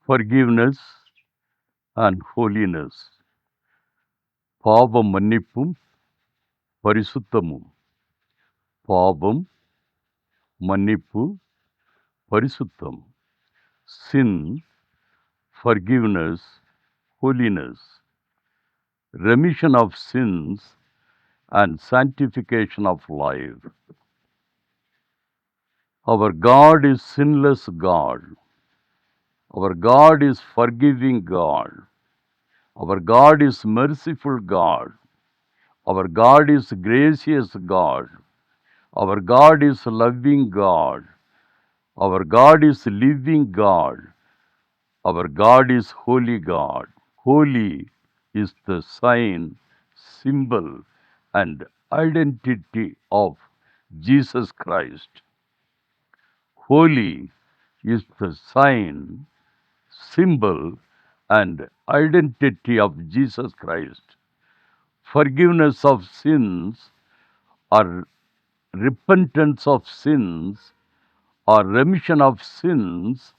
forgiveness and holiness. பாவம் மன்னிப்பும் பரிசுத்தமும். பாவம் மன்னிப்பு பரிசுத்தம். Sin, forgiveness, holiness. Remission of sins and sanctification of life. Our God is sinless God. Our God is forgiving God. Our God is merciful God. Our God is gracious God. Our God is loving God. Our God is living God. Our God is holy God. Holy is the sign, symbol, and identity of Jesus Christ. Holy is the sign, symbol, and identity of Jesus Christ. Forgiveness of sins or repentance of sins or remission of sins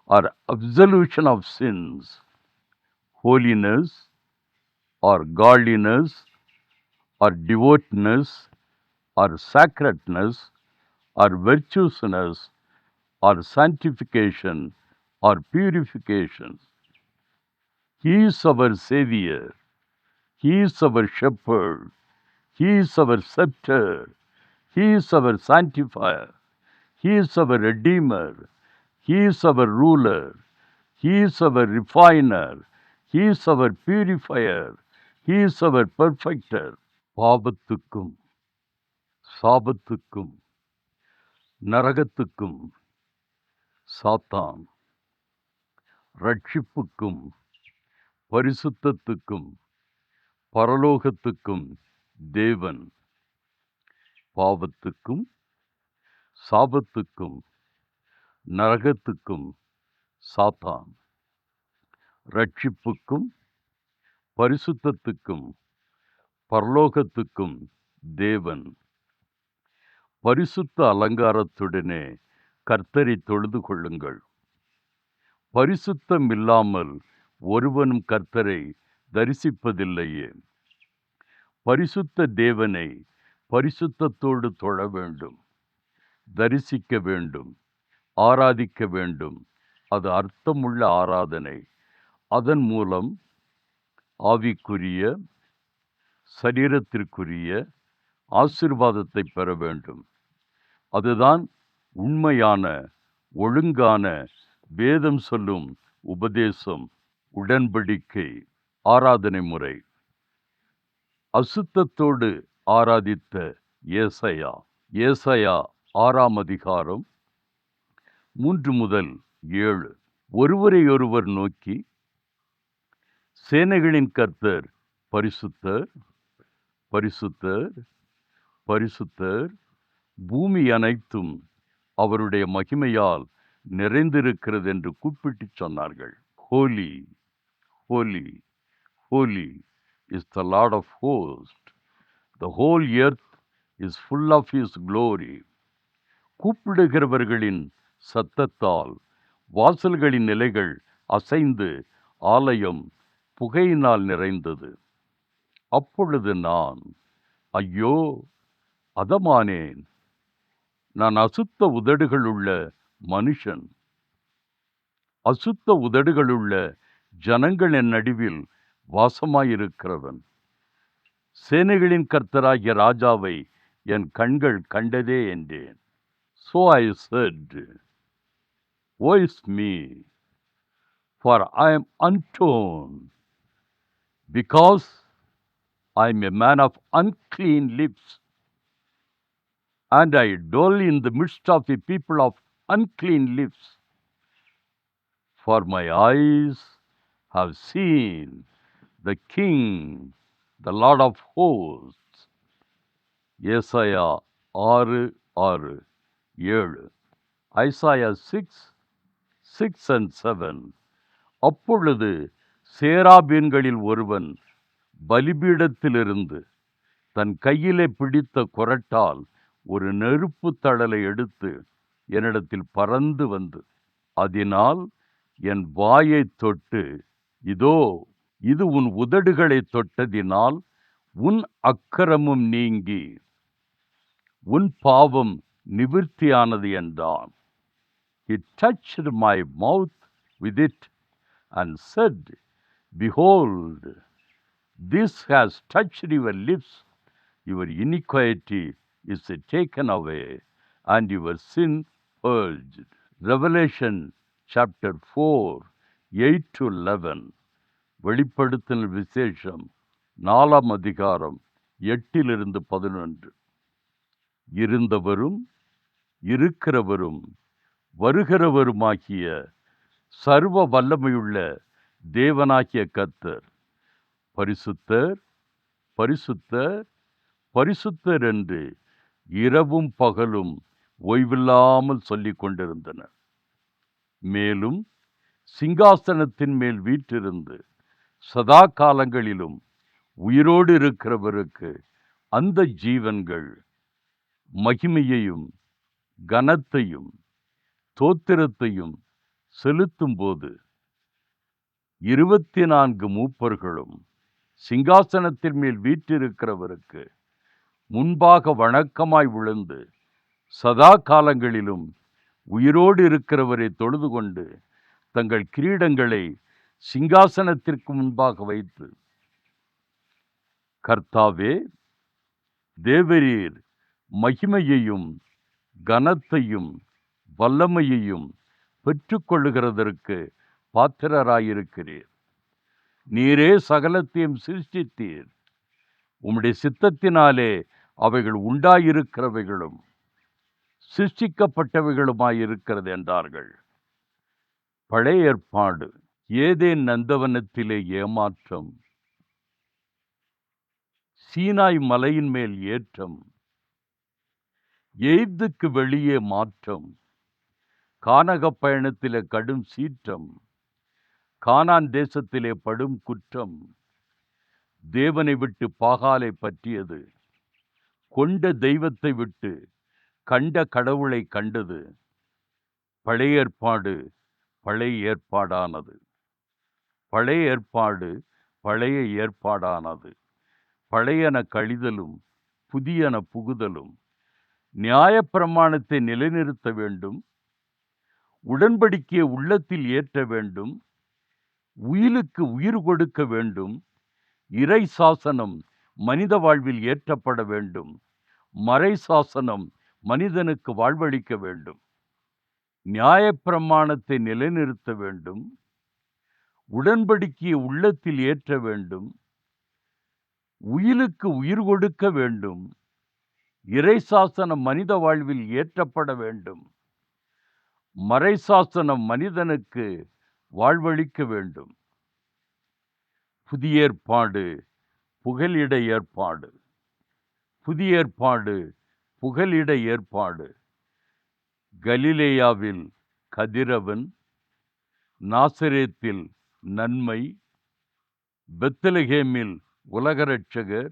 or absolution of sins. Holiness or godliness or devoutness or sacredness or virtuousness or sanctification or purification. He is our Savior. He is our Shepherd. He is our Scepter. He is our Sanctifier. He is our Redeemer. He is our Ruler. He is our Refiner. He is our Purifier. He is our Perfecter. பாவத்துக்கும் சாபத்துக்கும் நரகத்துக்கும் சாத்தான், ரட்சிப்புக்கும் பரிசுத்தத்துக்கும் பரலோகத்துக்கும் தேவன். பாவத்துக்கும் சாபத்துக்கும் நரகத்துக்கும் சாத்தான், ரட்சிப்புக்கும் பரிசுத்தத்துக்கும் பரலோகத்துக்கும் தேவன். பரிசுத்த அலங்காரத்துடனே கர்த்தரை தொழுது கொள்ளுங்கள். பரிசுத்தம் இல்லாமல் ஒருவனும் கர்த்தரை தரிசிப்பதில்லையே. பரிசுத்த தேவனை பரிசுத்தத்தோடு தொழ வேண்டும், தரிசிக்க வேண்டும், ஆராதிக்க வேண்டும். அது அர்த்தமுள்ள ஆராதனை. அதன் மூலம் ஆவிக்குரிய சரீரத்திற்குரிய ஆசீர்வாதத்தை பெற வேண்டும். அதுதான் உண்மையான ஒழுங்கான வேதம் சொல்லும் உபதேசம், உடன்படிக்கை, ஆராதனை முறை. அசுத்தத்தோடு ஆராதித்த ஏசாயா. ஏசாயா 6ஆம் அதிகாரம் 3 முதல் 7. ஒருவரையொருவர் நோக்கி, சேனைகளின் கர்த்தர் பரிசுத்தர், பரிசுத்தர், பரிசுத்தர், பூமி அனைத்தும் அவருடைய மகிமையால் நிறைந்திருக்கிறது என்று கூப்பிட்டு சொன்னார்கள். Holi, Holi, Holi is the Lord of hosts. The whole earth is full of his glory. கூப்பிடுகிறவர்களின் சத்தத்தால் வாசல்களின் நிலைகள் அசைந்து ஆலயம் புகையினால் நிறைந்தது. அப்பொழுது நான், ஐயோ அதமானேன், நான் அசுத்த உதடுகளுள்ள மனுஷன், அசுத்த உதடுகளுள்ள ஜனங்கள் என் நடுவில் வாசமாயிருக்கிறவன். சேனைகளின் கர்த்தராகிய ராஜாவை என் கண்கள் கண்டதே என்றேன். So I said, woe is me, for I am untorn, because I am a man of unclean lips, and I dwell in the midst of a people of unclean lips. For my eyes have seen the King, the Lord of hosts. ஏசாயா 6:6-7. Isaiah 6:6 and 7. அப்பொழுது சேராபீன்களில் ஒருவன் பலிபீடத்திலிருந்து தன் கையிலே பிடித்த குறட்டால் ஒரு நெருப்பு தழலை எடுத்து என்னிடத்தில் பறந்து வந்து, அதனால் என் வாயைத் தொட்டு, இதோ இது உன் உதடுகளைத் தொட்டதினால் உன் அக்கிரமம் நீங்கி உன் பாவம் நிவிர்த்தியானது என்றான். He touched my mouth with it and said, Behold, this has touched your lips. Your iniquity is taken away, and your sin purged. Revelation chapter 4, 8 to 11. வெளிப்படுத்தல் விசேஷம் 4ஆம் அதிகாரம் 8 to 11. இருந்தவரும் இருக்கிறவரும் வருகிறவருமாகிய சர்வ வல்லமையுள்ள தேவனாகிய கர்த்தர் பரிசுத்தர் பரிசுத்தர் பரிசுத்தர் என்று இரவும் பகலும் ஓய்வில்லாமல் சொல்லிக் கொண்டிருந்தனர். மேலும் சிங்காசனத்தின் மேல் வீற்றிருந்து சதா காலங்களிலும் உயிரோடு இருக்கிறவருக்கு அந்த ஜீவன்கள் மகிமையையும் கனத்தையும் தோத்திரத்தையும் செலுத்தும் போது 24 மூப்பர்களும் சிங்காசனத்தின் மேல் வீற்றிருக்கிறவருக்கு முன்பாக வணக்கமாய் விழுந்து சதா காலங்களிலும் உயிரோடு இருக்கிறவரை தொழுது கொண்டு தங்கள் கிரீடங்களை சிங்காசனத்திற்கு முன்பாக வைத்து, கர்த்தாவே, தேவரீர் மகிமையையும் கனத்தையும் வல்லமையையும் பெற்றுக்கொள்ளுகிறதற்கு பாத்திரராயிருக்கிறீர். நீரே சகலத்தையும் சிருஷ்டித்தீர். உம்முடைய சித்தத்தினாலே அவைகள் உண்டாயிருக்கிறவைகளும் சிருஷ்டிக்கப்பட்டவைகளுமாயிருக்கிறது என்றார்கள். பழைய ஏற்பாடு. ஏதேன் நந்தவனத்திலே ஏமாற்றம், சீனாய் மலையின் மேல் ஏற்றம், எய்ப்துக்கு வெளியே மாற்றம், கானக பயணத்திலே கடும் சீற்றம், கானான் தேசத்திலே படும் குற்றம், தேவனை விட்டு பாகாலை பற்றியது, கொண்ட தெய்வத்தை விட்டு கண்ட கடவுளை கண்டது. பழைய ஏற்பாடு பழைய ஏற்பாடானது. பழைய ஏற்பாடு பழைய ஏற்பாடானது. பழையன கழிதலும் புதியன புகுதலும். நியாயப்பிரமாணத்தை நிலைநிறுத்த வேண்டும், உடன்படிக்கையை உள்ளத்தில் ஏற்ற வேண்டும், உயிலுக்கு உயிர் கொடுக்க வேண்டும், இறை சாசனம் மனித வாழ்வில் ஏற்றப்பட வேண்டும், மறை சாசனம் மனிதனுக்கு வாழ்வளிக்க வேண்டும். நியாயப்பிரமாணத்தை நிலைநிறுத்த வேண்டும், உடன்படிக்கையை உள்ளத்தில் ஏற்ற வேண்டும், உயிலுக்கு உயிர் கொடுக்க வேண்டும், இறை சாசனம் மனித வாழ்வில் ஏற்றப்பட வேண்டும், மறை சாசனம் மனிதனுக்கு வாழ்வளிக்க வேண்டும். புதிய ஏற்பாடு புகலிட ஏற்பாடு. புதிய ஏற்பாடு புகலிட ஏற்பாடு. கலிலேயாவில் கதிரவன், நாசரேத்தில் நன்மை, பெத்லகேமில் உலக இரட்சகர்,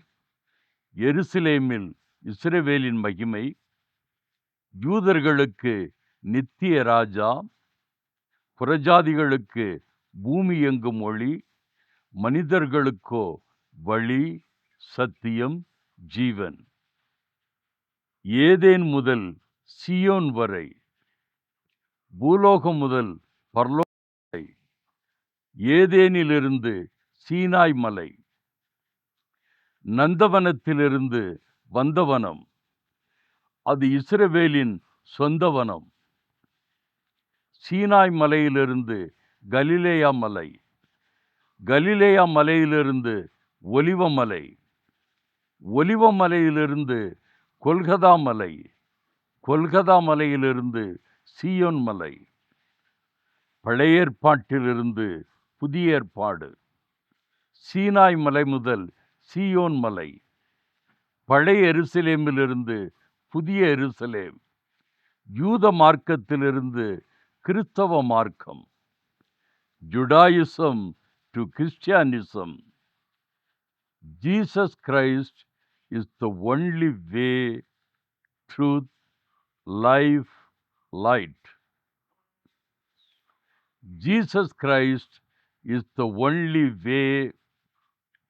எருசலேமில் இஸ்ரவேலின் மகிமை, யூதர்களுக்கு நித்திய ராஜா, புறஜாதிகளுக்கு பூமி எங்கும் ஒளி, மனிதர்களுக்கோ வழி, சத்தியம், ஜீவன். ஏதேன் முதல் சியோன் வரை, பூலோகம் முதல் பரலோகம் வரை, ஏதேனிலிருந்து சீனாய் மலை, நந்தவனத்திலிருந்து வந்தவனம், அது இஸ்ரவேலின் சொந்த வனம். சீனாய் மலையிலிருந்து கலிலேயா மலை, கலிலேயா மலையிலிருந்து ஒலிவமலை, ஒலிவமலையிலிருந்து கொல்கதா மலை, கொல்கதா மலையிலிருந்து சீயோன் மலை. பழைய ஏற்பாட்டிலிருந்து புதிய ஏற்பாடு. சீனாய் மலை முதல் சீயோன் மலை, பழைய எருசலேமிலிருந்து புதிய எருசலேம், யூத மார்க்கத்திலிருந்து கிறிஸ்தவ மார்க்கம், Judaism to Christianity. Jesus Christ is the only way, truth, life, light. Jesus Christ is the only way,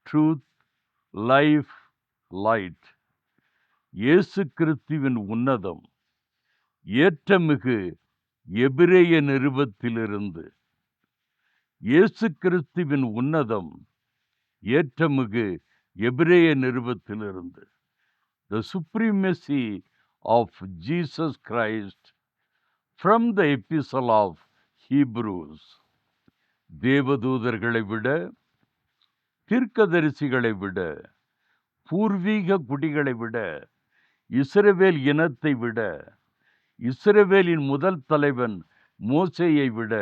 truth, life, light. இயேசு கிறிஸ்துவின் உன்னதம் ஏற்றமிகு எபிரேய நிருபத்திலிருந்து. இயேசு கிறிஸ்துவின் உன்னதம் ஏற்றமிகு எபிரேய நிருபத்திலிருந்து. The supremacy of Jesus Christ from the epistle of Hebrews. தேவதூதர்களை விட, தீர்க்கதரிசிகளை விட, பூர்வீக குடிகளை விட, இஸ்ரவேல் இனத்தை விட, இஸ்ரவேலின் முதல் தலைவன் மோசேயை விட,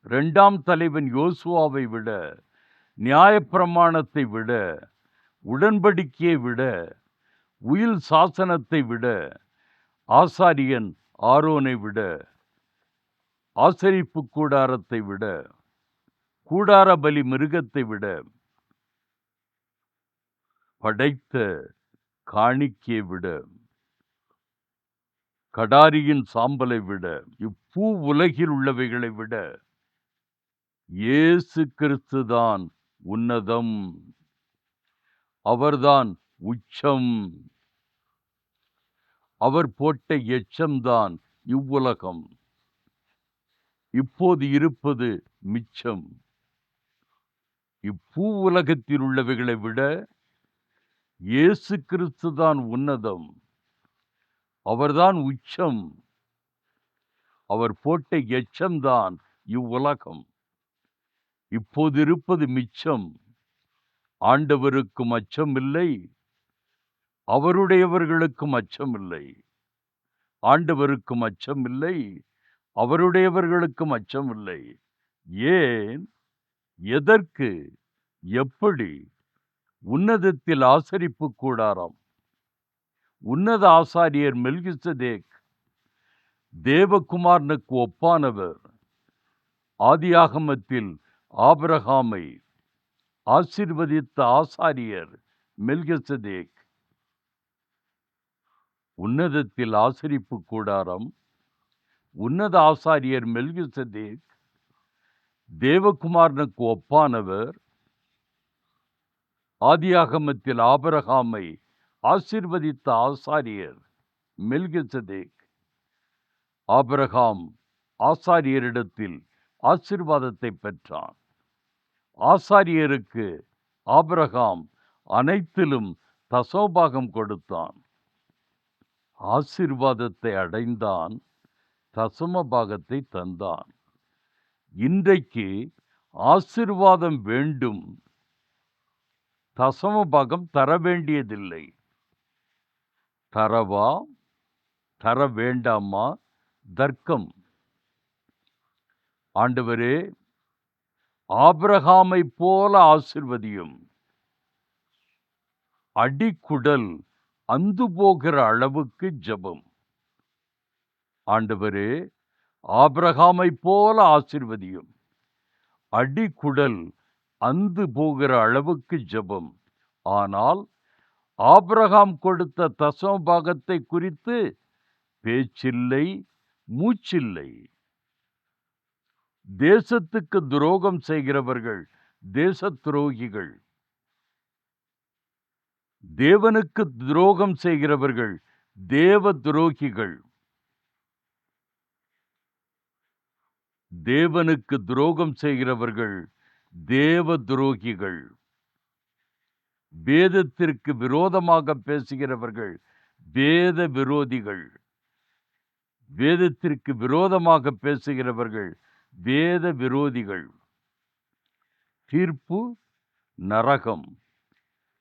இரண்டாம் தலைவன் யோசுவாவை விட, நியாயப்பிரமாணத்தை விட, உடன்படிக்கையை விட, உயில் சாசனத்தை விட, ஆசாரியன் ஆரோனை விட, ஆசரிப்பு கூடாரத்தை விட, கூடார பலி மிருகத்தை விட, படைத்த காணிக்கையை விட, கடாரியின் சாம்பலை விட, இப்பூ உலகில் உள்ளவைகளை விட இயேசு கிறிஸ்துதான் உன்னதம். அவர்தான் உச்சம். அவர் போட்ட எச்சம்தான் இவ்வுலகம். இப்போது இருப்பது மிச்சம். இப்பூ உலகத்தில் உள்ளவைகளை விட இயேசு கிறிஸ்துதான் உன்னதம். அவர்தான் உச்சம். அவர் போட்ட எச்சம்தான் இவ்வுலகம். இப்போது இருப்பது மிச்சம். ஆண்டவருக்கும் அச்சமில்லை, அவருடையவர்களுக்கும் அச்சமில்லை. ஆண்டவருக்கும் அச்சமில்லை, அவருடையவர்களுக்கும் அச்சமில்லை. ஏன், எதற்கு, எப்படி? உன்னதத்தில் ஆசரிப்பு கூடாரம். உன்னத ஆசாரியர் மெல்கிசதேக் தேவகுமாரனுக்கு ஒப்பானவர். ஆதியாகமத்தில் ஆபிரகாமை ஆசீர்வதித்த ஆசாரியர் மெல்கிசதேக். உன்னதத்தில் ஆசரிப்பு கூடாரம், உன்னத ஆசாரியர் மெல்கிசதேக் தேவகுமாரனுக்கு ஒப்பானவர். ஆதியாகமத்தில் ஆபிரகாமை ஆசீர்வதித்த ஆசாரியர் மெல்கிசதேக். ஆபிரகாம் ஆசாரியரிடத்தில் ஆசீர்வாதத்தை பெற்றான். ஆசாரியருக்கு ஆபிரகாம் அனைத்திலும் தசோபாகம் கொடுத்தான். ஆசீர்வாதத்தை அடைந்தான், தசமபாகத்தை தந்தான். இன்றைக்கு ஆசீர்வாதம் வேண்டும், தசமபாகம் தர வேண்டியதில்லை. தரவா, தர வேண்டாமா தர்க்கம். ஆண்டவரே, ஆபிரகாமை போல ஆசீர்வதியும். அடிக்குடல் அந்து போகிற அளவுக்கு ஜெபம். ஆண்டவரே, ஆபிரகாமை போல ஆசீர்வதியும். அடிக்குடல் அந்து போகிற அளவுக்கு ஜெபம். ஆனால் ஆபிரகாம் கொடுத்த தசமபாகத்தை குறித்து பேச்சில்லை, மூச்சில்லை. தேசத்துக்கு துரோகம் செய்கிறவர்கள் தேச துரோகிகள். தேவனுக்கு துரோகம் செய்கிறவர்கள் தேவ துரோகிகள். தேவனுக்கு துரோகம் செய்கிறவர்கள் தேவ துரோகிகள். வேதத்திற்கு விரோதமாக பேசுகிறவர்கள் வேத விரோதிகள். வேதத்திற்கு விரோதமாக பேசுகிறவர்கள் வேத விரோதிகள். தீர்ப்பு நரகம்,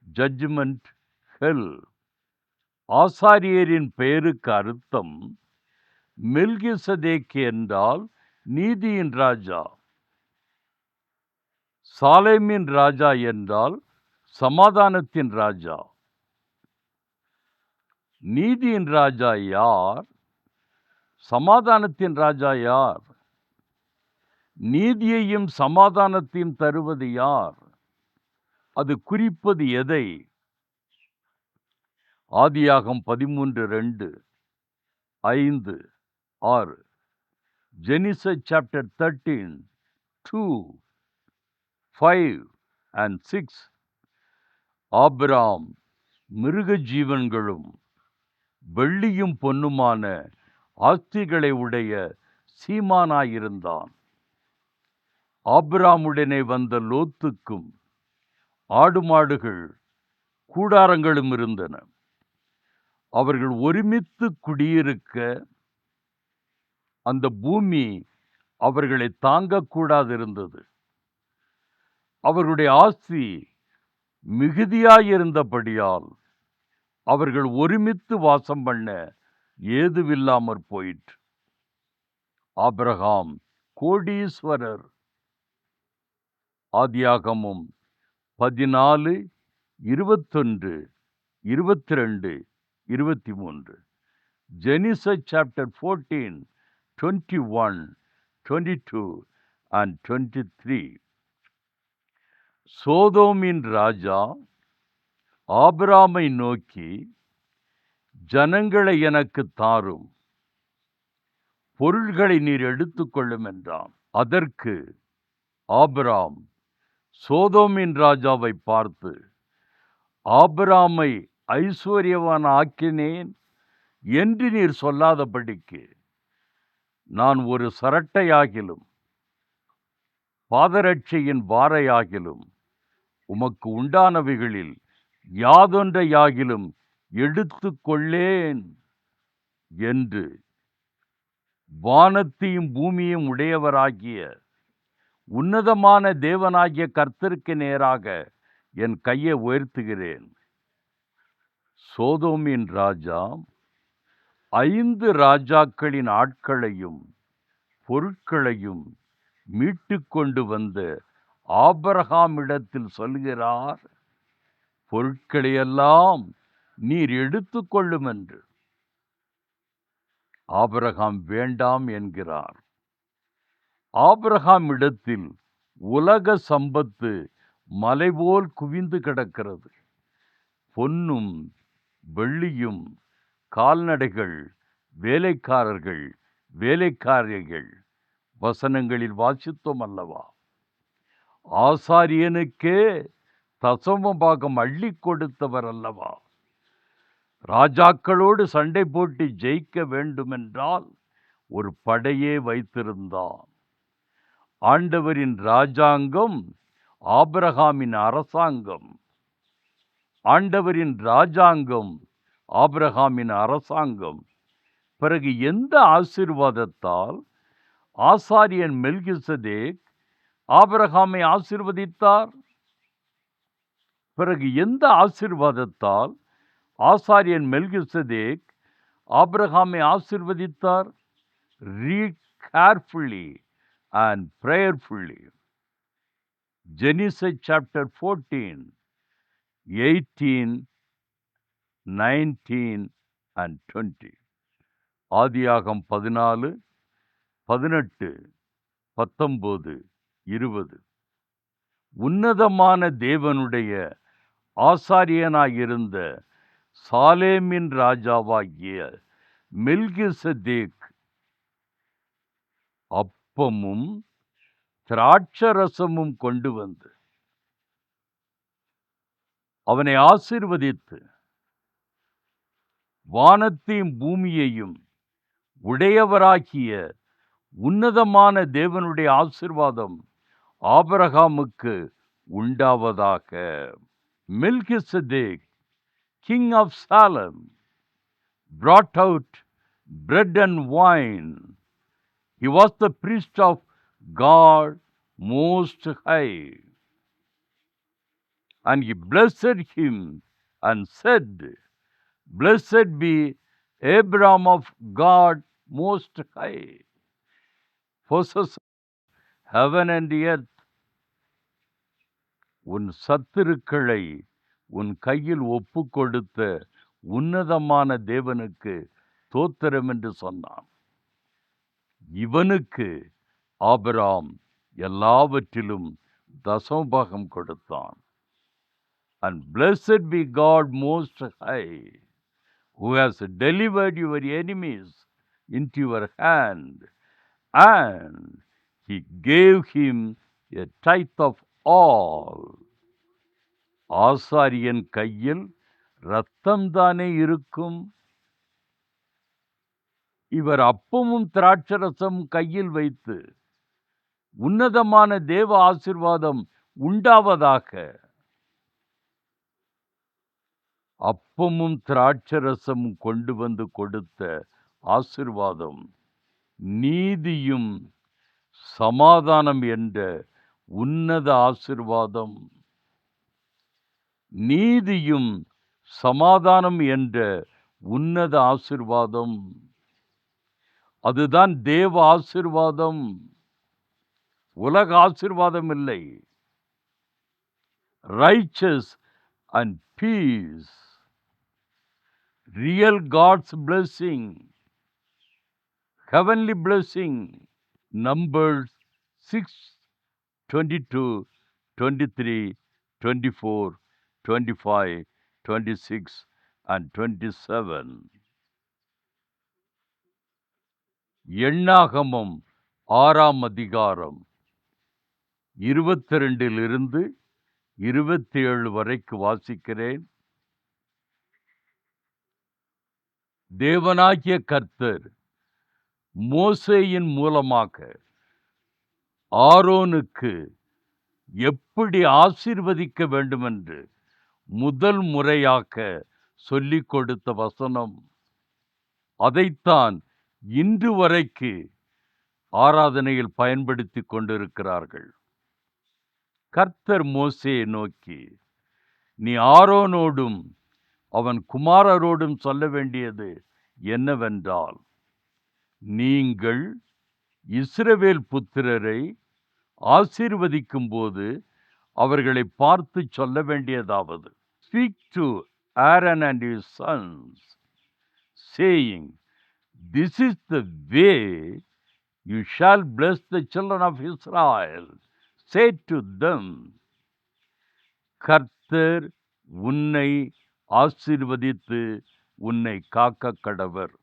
ஜட்ஜ்மெண்ட் ஹெல். ஆசாரியரின் பெயருக்கு அர்த்தம் மெல்கிசதேக் என்றால் நீதியின் ராஜா. சாலேமின் ராஜா என்றால் சமாதானத்தின் ராஜா. நீதியின் ராஜா யார்? சமாதானத்தின் ராஜா யார்? நீதியையும் சமாதானத்தையும் தருவது யார்? அது குறிப்பது எதை? ஆதியாகம் 13:2, 5, 6. Genesis chapter 13, 2, 5 and 6. ஆபிராம் மிருக ஜீவன்களும் வெள்ளியும் பொன்னுமான ஆஸ்திகளை உடைய சீமானாயிருந்தான். ஆபிராமுடனே வந்த லோத்துக்கும் ஆடு மாடுகள் கூடாரங்களும் இருந்தன. அவர்கள் ஒருமித்து குடியிருக்க அந்த பூமி அவர்களை தாங்கக்கூடாதிருந்தது. அவர்களுடைய ஆஸ்தி மிகுதியாயிருந்தபடியால் அவர்கள் ஒருமித்து வாசம் பண்ண ஏதுவில்லாமற் போயிற்று. ஆபிரகாம் கோடீஸ்வரர். ஆதியாகமம் 14, 21, 22, 23. Genesis chapter 14, 21, 22 and 23. சோதோமின் ராஜா ஆபிராமை நோக்கி, ஜனங்களை எனக்கு தாரும், பொருள்களை நீர் எடுத்துக்கொள்ளும் என்றான். அதற்கு ஆபிராம் சோதோமின் ராஜாவை பார்த்து, ஆபிராமை ஐஸ்வர்யவான் ஆக்கினேன் என்று நீர் சொல்லாதபடிக்கு நான் ஒரு சரட்டையாகிலும் பாதரட்சையின் வாரையாகிலும் உமக்கு உண்டானவைகளில் யாதொன்றையாகிலும் எடுத்துக்கொள்ளேன் என்று வானத்தையும் பூமியும் உடையவராகிய உன்னதமான தேவனாகிய கர்த்தருக்கு நேராக என் கையை உயர்த்துகிறேன். சோதோமின் ராஜா 5 ராஜாக்களின் ஆட்களையும் பொருட்களையும் மீட்டு கொண்டு வந்து ஆபிரகாமிடத்தில் சொல்கிறார், பொருட்களையெல்லாம் நீர் எடுத்துக்கொள்ளும் என்று. ஆபிரகாம் வேண்டாம் என்கிறார். ஆபிரகாம் இடத்தில் உலக சம்பத்து மலைபோல் குவிந்து கிடக்கிறது. பொன்னும் வெள்ளியும், கால்நடைகள், வேலைக்காரர்கள், வேலைக்காரிகள். வசனங்களில் வாசித்தோம் அல்லவா? ஆசாரியனுக்கே தசம பாகம் அள்ளி கொடுத்தவர் அல்லவா? ராஜாக்களோடு சண்டை போட்டு ஜெயிக்க வேண்டுமென்றால் ஒரு படையே வைத்திருந்தான். ஆண்டவரின் ராஜாங்கம் ஆபிரகாமின் அரசாங்கம். ஆண்டவரின் ராஜாங்கம் ஆபிரகாமின் அரசாங்கம். பிறகு எந்த ஆசீர்வாதத்தால் ஆசாரியன் மெல்கிசதேக் ஆபிரகாமை ஆசீர்வதித்தார்? பிறகு எந்த ஆசீர்வாதத்தால் ஆசாரியன் மெல்கிசதேக் ஆபிரகாமை ஆசீர்வதித்தார்? Read carefully and prayerfully. Genesis chapter 14, 18, 19 and 20. ஆதியாகம் 14, 18, 19, 20. உன்னதமான தேவனுடைய ஆசாரியனாயிருந்த சாலேமின் ராஜாவாகிய மெல்கிசதேக் அப்பமும் திராட்சரசமும் கொண்டு வந்து அவனை ஆசீர்வதித்து, வானத்தையும் பூமியையும் உடையவராகிய உன்னதமான தேவனுடைய ஆசீர்வாதம் ஆபிரகாமுக்கு உண்டாவதாக. மெல்கிசதேக், king of Salem, brought out bread and wine. He was the priest of God Most High. And he blessed him and said, Blessed be Abram of God Most High, possessor of heaven and earth. உன் சத்துருக்களை உன் கையில் ஒப்பு கொடுத்த உன்னதமான தேவனுக்கு தோத்திரம் என்று சொன்னான். இவனுக்கு ஆபிராம் எல்லாவற்றிலும் தசமபாகம் கொடுத்தான். And blessed be God Most High, who has delivered your enemies into your hand, and he gave him a tithe of all. ஆசாரியன் கையில் இரத்தம்தானே இருக்கும். இவர் அப்பமும் திராட்சரசம் கையில் வைத்து உன்னதமான தேவ ஆசீர்வாதம் உண்டாவதாக. அப்பமும் திராட்சரசம் கொண்டு வந்து கொடுத்த ஆசீர்வாதம் நீதியும் சமாதானம் என்ற உன்னத ஆசீர்வாதம். நீதியும் சமாதானம் என்ற உன்னத ஆசீர்வாதம். அதுதான் தேவ ஆசீர்வாதம், உலக ஆசீர்வாதம் இல்லை. Righteous and peace, real God's blessing, heavenly blessing. Numbers 6, 22, 23, 24, 25, 26 and 27. எண்ணாகமம் 6ஆம் அதிகாரம் 22 27 வரைக்கு வாசிக்கிறேன். தேவனாகிய கர்த்தர் மோசேயின் மூலமாக ஆரோனுக்கு எப்படி ஆசீர்வதிக்க வேண்டுமென்று முதல் முறையாக சொல்லிக் கொடுத்த வசனம். அதைத்தான் இன்று வரைக்கு ஆராதனையில் பயன்படுத்தி கொண்டிருக்கிறார்கள். கர்த்தர் மோசேயை நோக்கி, நீ ஆரோனோடும் அவன் குமாரரோடும் சொல்ல வேண்டியது என்னவென்றால், நீங்கள் இஸ்ரவேல் புத்திரரை ஆசீர்வதிக்கும் போது அவர்களை பார்த்து சொல்ல வேண்டியதாவது, Speak to Aaron and his sons, saying, This is the way you shall bless the children of Israel. Say to them, கர்த்தர் உன்னை ஆசீர்வதித்து உன்னை காக்க கடவர்.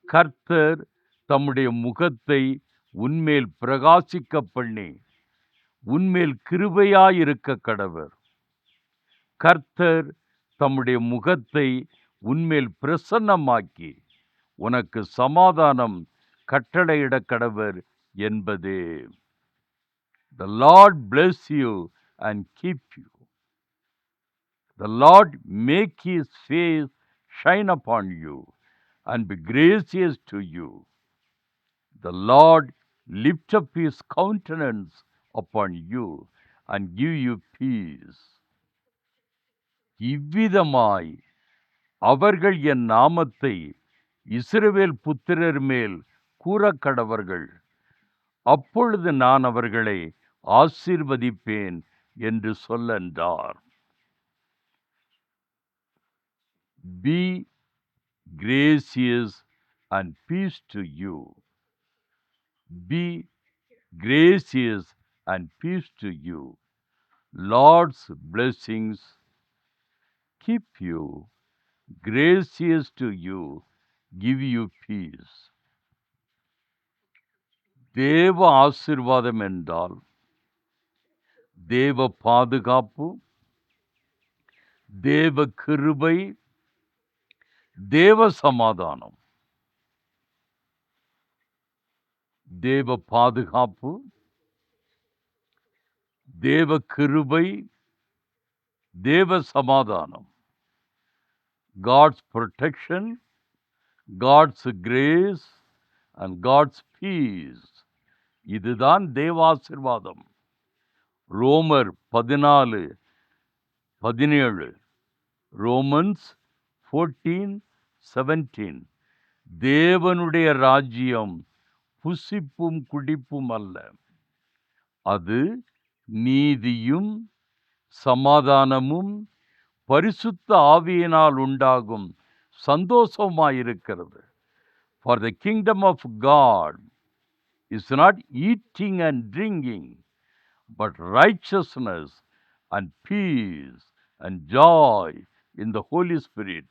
கர்த்தர் தம்முடைய முகத்தை உன்மேல் பிரகாசிக்க பண்ணி உன்மேல் கிருபையாயிருக்க கடவர். கர்த்தர் தம்முடைய முகத்தை உன்மேல் பிரசன்னமாக்கி உனக்கு சமாதானம் கட்டளையிட கடவர் என்பதே. The Lord bless you and keep you. The Lord make his face shine upon you and be gracious to you. The Lord lift up his countenance upon you and give you peace. இவ்விதமாய் அவர்கள் என் நாமத்தை இஸ்ரவேல் புத்திரர் மேல் கூறக்கடவர்கள். அப்பொழுது நான் அவர்களை ஆசீர்வதிப்பேன் என்று சொல்லென்றார். Be gracious and peace to you. Be gracious and peace to you. Lord's blessings keep you, gracious to you, give you peace. தேவ ஆசீர்வாதம் என்றால் தேவ பாதுகாப்பு, தேவ கிருபை, தேவ சமாதானம். தேவ பாதுகாப்பு, தேவ கிருபை, தேவ சமாதானம். God's protection, God's grace and God's peace. இதுதான் தேவாசீர்வாதம். ரோமர் 14:17. ரோமன்ஸ் 14:17. தேவனுடைய ராஜ்யம் புசிப்பும் குடிப்பும் அல்ல, அது நீதியும் சமாதானமும் பரிசுத்த ஆவியினால் உண்டாகும் சந்தோஷமாயிருக்கிறது. For the kingdom of God is not eating and drinking, but righteousness and peace and joy in the Holy Spirit.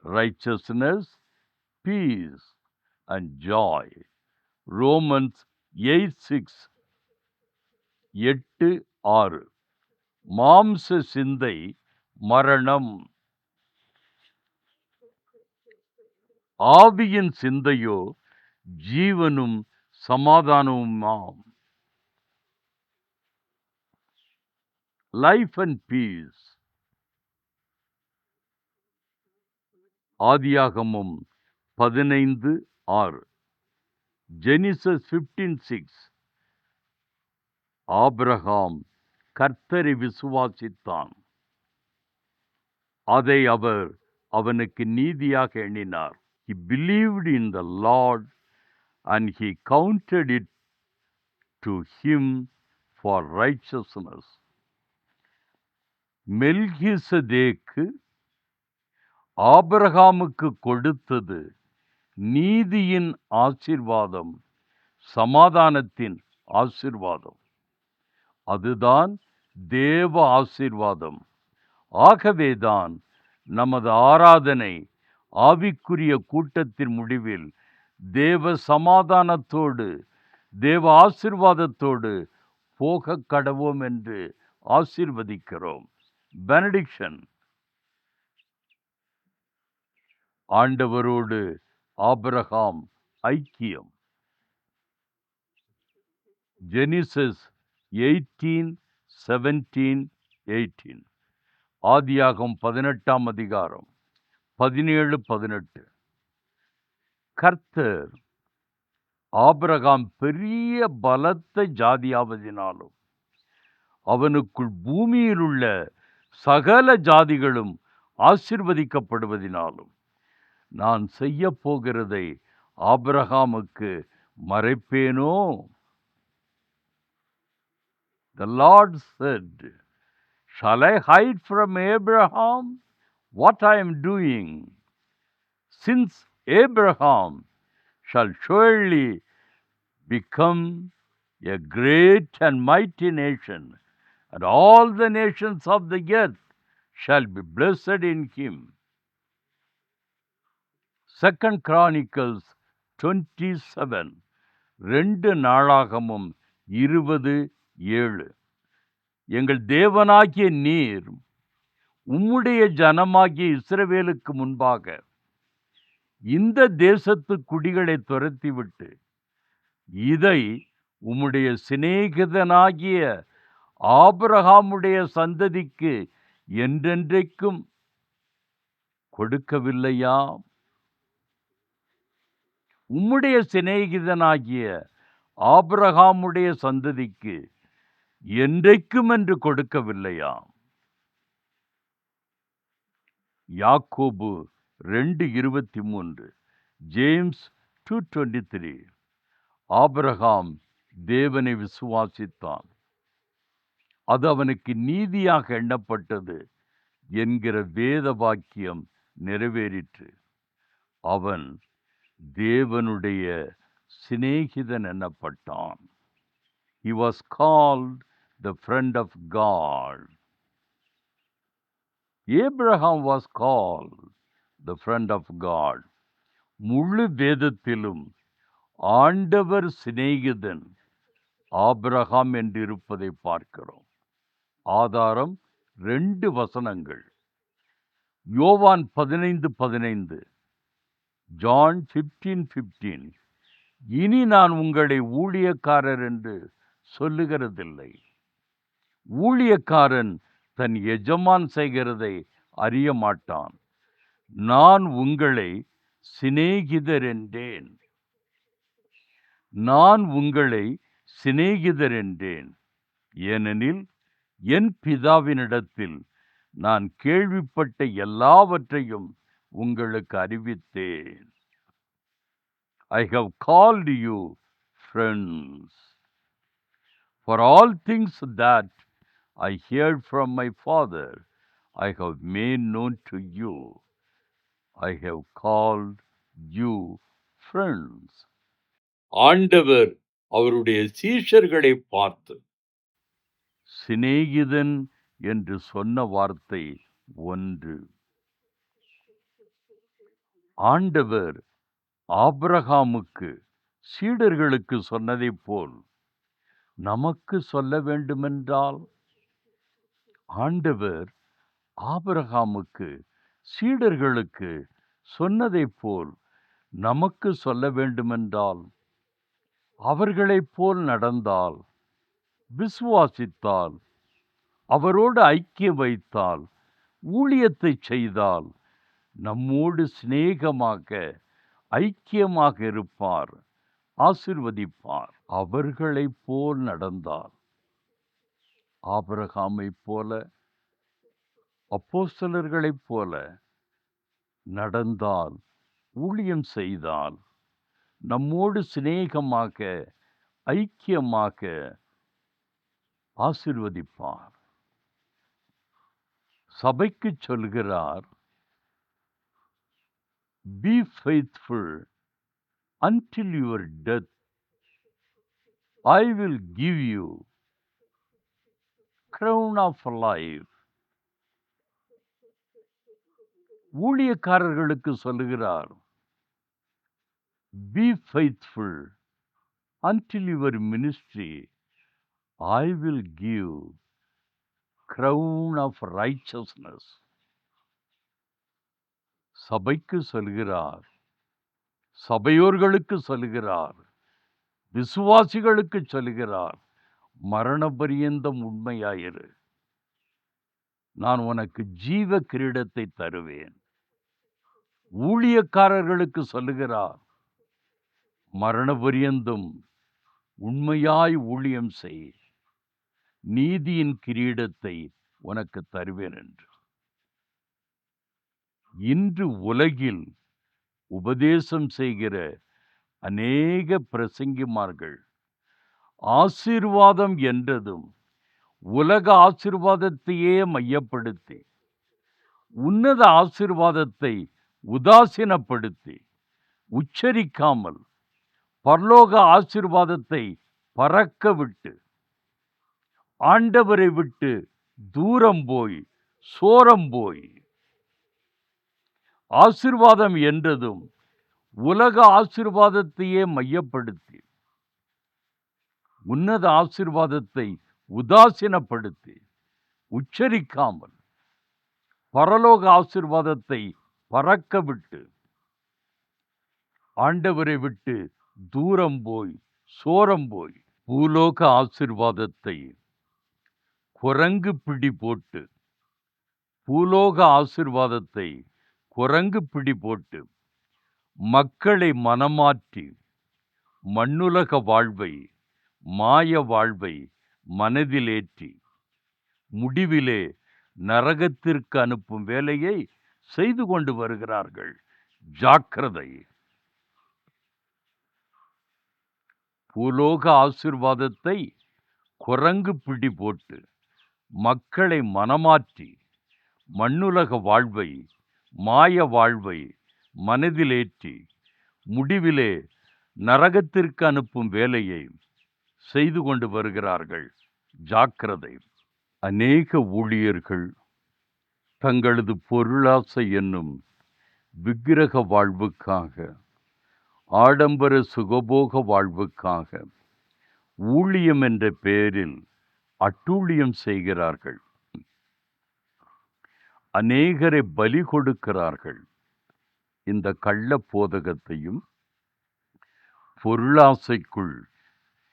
Righteousness, peace and joy. Romans 8:6, 8:6. மாம்ச சிந்தை மரணம், ஆவியின் சிந்தையோ ஜீவனும் சமாதானமுமாம். Life and peace. ஆதியாகமம் 15:6. ஜெனிசஸ் 15:6. ஆபிரகாம் கர்த்தரை விசுவாசித்தான், அதை அவர் அவனுக்கு நீதியாக எண்ணினார். He believed in the Lord and he counted it to him for righteousness. Melchizedek ஆபிரகாமுக்கு கொடுத்தது நீதியின் ஆசீர்வாதம், சமாதானத்தின் ஆசீர்வாதம். அதுதான் தேவ ஆசீர்வாதம். ஆகவேதான் நமது ஆராதனை ஆவிக்குரிய கூட்டத்தின் முடிவில் தேவ சமாதானத்தோடு தேவ ஆசீர்வாதத்தோடு போக கடவோம் என்று ஆசீர்வதிக்கிறோம். பெனடிக்ஷன். ஆண்டவரோடு ஆபிரகாம் ஐக்கியம். ஜெனிசஸ் 18:17-18. ஆதியாகம் 18ஆம் அதிகாரம் 17-18. கர்த்தர் ஆபிரகாம் பெரிய பலத்த ஜாதியாவதினாலும் அவனுக்குள் பூமியில் உள்ள சகல ஜாதிகளும் ஆசீர்வதிக்கப்படுவதினாலும் நான் செய்ய போகிறதை ஆபிரகாமுக்கு மறைப்பேனோ? The Lord said, shall I hide from Abraham what I am doing? Since Abraham shall surely become a great and mighty nation, and all the nations of the earth shall be blessed in him. 2 Chronicles 27. 2 நாளாகமும் 20:7. எங்கள் தேவனாகிய நீர் உம்முடைய ஜனமாகிய இஸ்ரவேலுக்கு முன்பாக இந்த தேசத்து குடிகளை துரத்திவிட்டு இதை உம்முடைய சிநேகிதனாகிய ஆபிரகாமுடைய சந்ததிக்கு என்றென்றைக்கும் கொடுக்கவில்லையா? உம்முடைய சிநேகிதனாகிய ஆபிரகாமுடைய சந்ததிக்கு என்றைக்கும் என்று கொடுக்கவில்லையா? யாக்கோபு 2:23. ஜேம்ஸ் 2:23. ஆபிரகாம் தேவனை விசுவாசித்தான், அது அவனுக்கு நீதியாக எண்ணப்பட்டது என்கிற வேத வாக்கியம் நிறைவேறிற்று. அவன் தேவனுடைய சிநேகிதன் எனப்பட்டான். He was called the friend of God. Abraham was called the friend of God. முழு வேதத்திலும் ஆண்டவர் சிநேகிதன் ஆபிரகாம் என்று இருப்பதை பார்க்கிறோம். ஆதாரம் 2 வசனங்கள். யோவான் 15:15. John 15:15. இனி நான் உங்களை ஊழியக்காரர் என்று சொல்லுகிறதில்லை, ஊழியக்காரன் தன் எஜமான் செய்கிறதை அறிய மாட்டான். நான் உங்களை சிநேகிதர் என்றேன். நான் உங்களை சிநேகிதர் என்றேன், ஏனெனில் என் பிதாவினிடத்தில் நான் கேள்விப்பட்ட எல்லாவற்றையும் உங்களுக்கு அறிவித்தேன். I have called you friends. For all things that I heard from my Father, I have made known to you. I have called you friends. ஆண்டவர் அவருடைய சீஷர்களை பார்த்து சிநேகிதன் என்று சொன்ன வார்த்தை ஒன்று. ஆண்டவர் ஆபிரகாமுக்கு சீடர்களுக்கு சொன்னதைப் போல் நமக்கு சொல்ல வேண்டுமென்றால், ஆண்டவர் ஆபிரகாமுக்கு சீடர்களுக்கு சொன்னதைப் போல் நமக்கு சொல்ல வேண்டுமென்றால், அவர்களைப் போல் நடந்தால், விசுவாசித்தால், அவரோடு ஐக்கியம் வைத்தால், ஊழியத்தை செய்தால், நம்மோடு சிநேகமாக ஐக்கியமாக இருப்பார், ஆசீர்வதிப்பார். அவர்களைப் போல் நடந்தால், ஆபிரகாமைப் போல, அப்போஸ்தலர்களைப் போல நடந்தால், ஊழியம் செய்தால், நம்மோடு சிநேகமாக ஐக்கியமாக ஆசீர்வதிப்பார். சபைக்கு சொல்கிறார், be faithful until your death. I will give you crown of life. ஊழியக்காரர்களுக்கு சொல்லுகிறார், be faithful until your ministry. I will give crown of righteousness. சபைக்கு சொல்கிறார், சபையோர்களுக்கு சொல்கிறார், விசுவாசிகளுக்கு சொல்கிறார், மரண பரியந்தம் உண்மையாயிரு, நான் உனக்கு ஜீவ கிரீடத்தை தருவேன். ஊழியக்காரர்களுக்கு சொல்லுகிறார், மரண பரியந்தம் உண்மையாய் ஊழியம் செய், நீதியின் கிரீடத்தை உனக்கு தருவேன் என்று. இன்று உலகில் உபதேசம் செய்கிற அநேக பிரசங்கிமார்கள் ஆசீர்வாதம் என்றதும் உலக ஆசீர்வாதத்தையே மையப்படுத்தி, உன்னத ஆசீர்வாதத்தை உதாசீனப்படுத்தி, உச்சரிக்காமல் பரலோக ஆசீர்வாதத்தை பறக்க விட்டு, ஆண்டவரை விட்டு தூரம் போய், சோரம் போய், ஆசீர்வாதம் என்றதும் உலக ஆசீர்வாதத்தையே மையப்படுத்தி, உன்னத ஆசீர்வாதத்தை உதாசீனப்படுத்தி, உச்சரிக்காமல் பரலோக ஆசீர்வாதத்தை பறக்க விட்டு, ஆண்டவரை விட்டு தூரம் போய், சோரம் போய், பூலோக ஆசீர்வாதத்தை குரங்கு பிடி போட்டு, பூலோக ஆசீர்வாதத்தை குரங்கு பிடி போட்டு மக்களை மனமாற்றி, மண்ணுலக வாழ்வை, மாய வாழ்வை மனதிலேற்றி, முடிவிலே நரகத்திற்கு அனுப்பும் வேலையை செய்து கொண்டு வருகிறார்கள். ஜாக்கிரதை. பூலோக ஆசீர்வாதத்தை குரங்கு பிடி போட்டு மக்களை மனமாற்றி, மண்ணுலக வாழ்வை, மாய வாழ்வை மனதிலேற்றி, முடிவிலே நரகத்திற்கு அனுப்பும் வேலையை செய்து கொண்டு வருகிறார்கள். ஜாக்கிரதை. அநேக ஊழியர்கள் தங்களது பொருளாசை என்னும் விக்கிரக வாழ்வுக்காக, ஆடம்பர சுகபோக வாழ்வுக்காக ஊழியம் என்ற பெயரில் அட்டூழியம் செய்கிறார்கள். அநேகரை பலி கொடுக்கிறார்கள். இந்த கள்ள போதகத்தையும் பொருளாசைக்குள்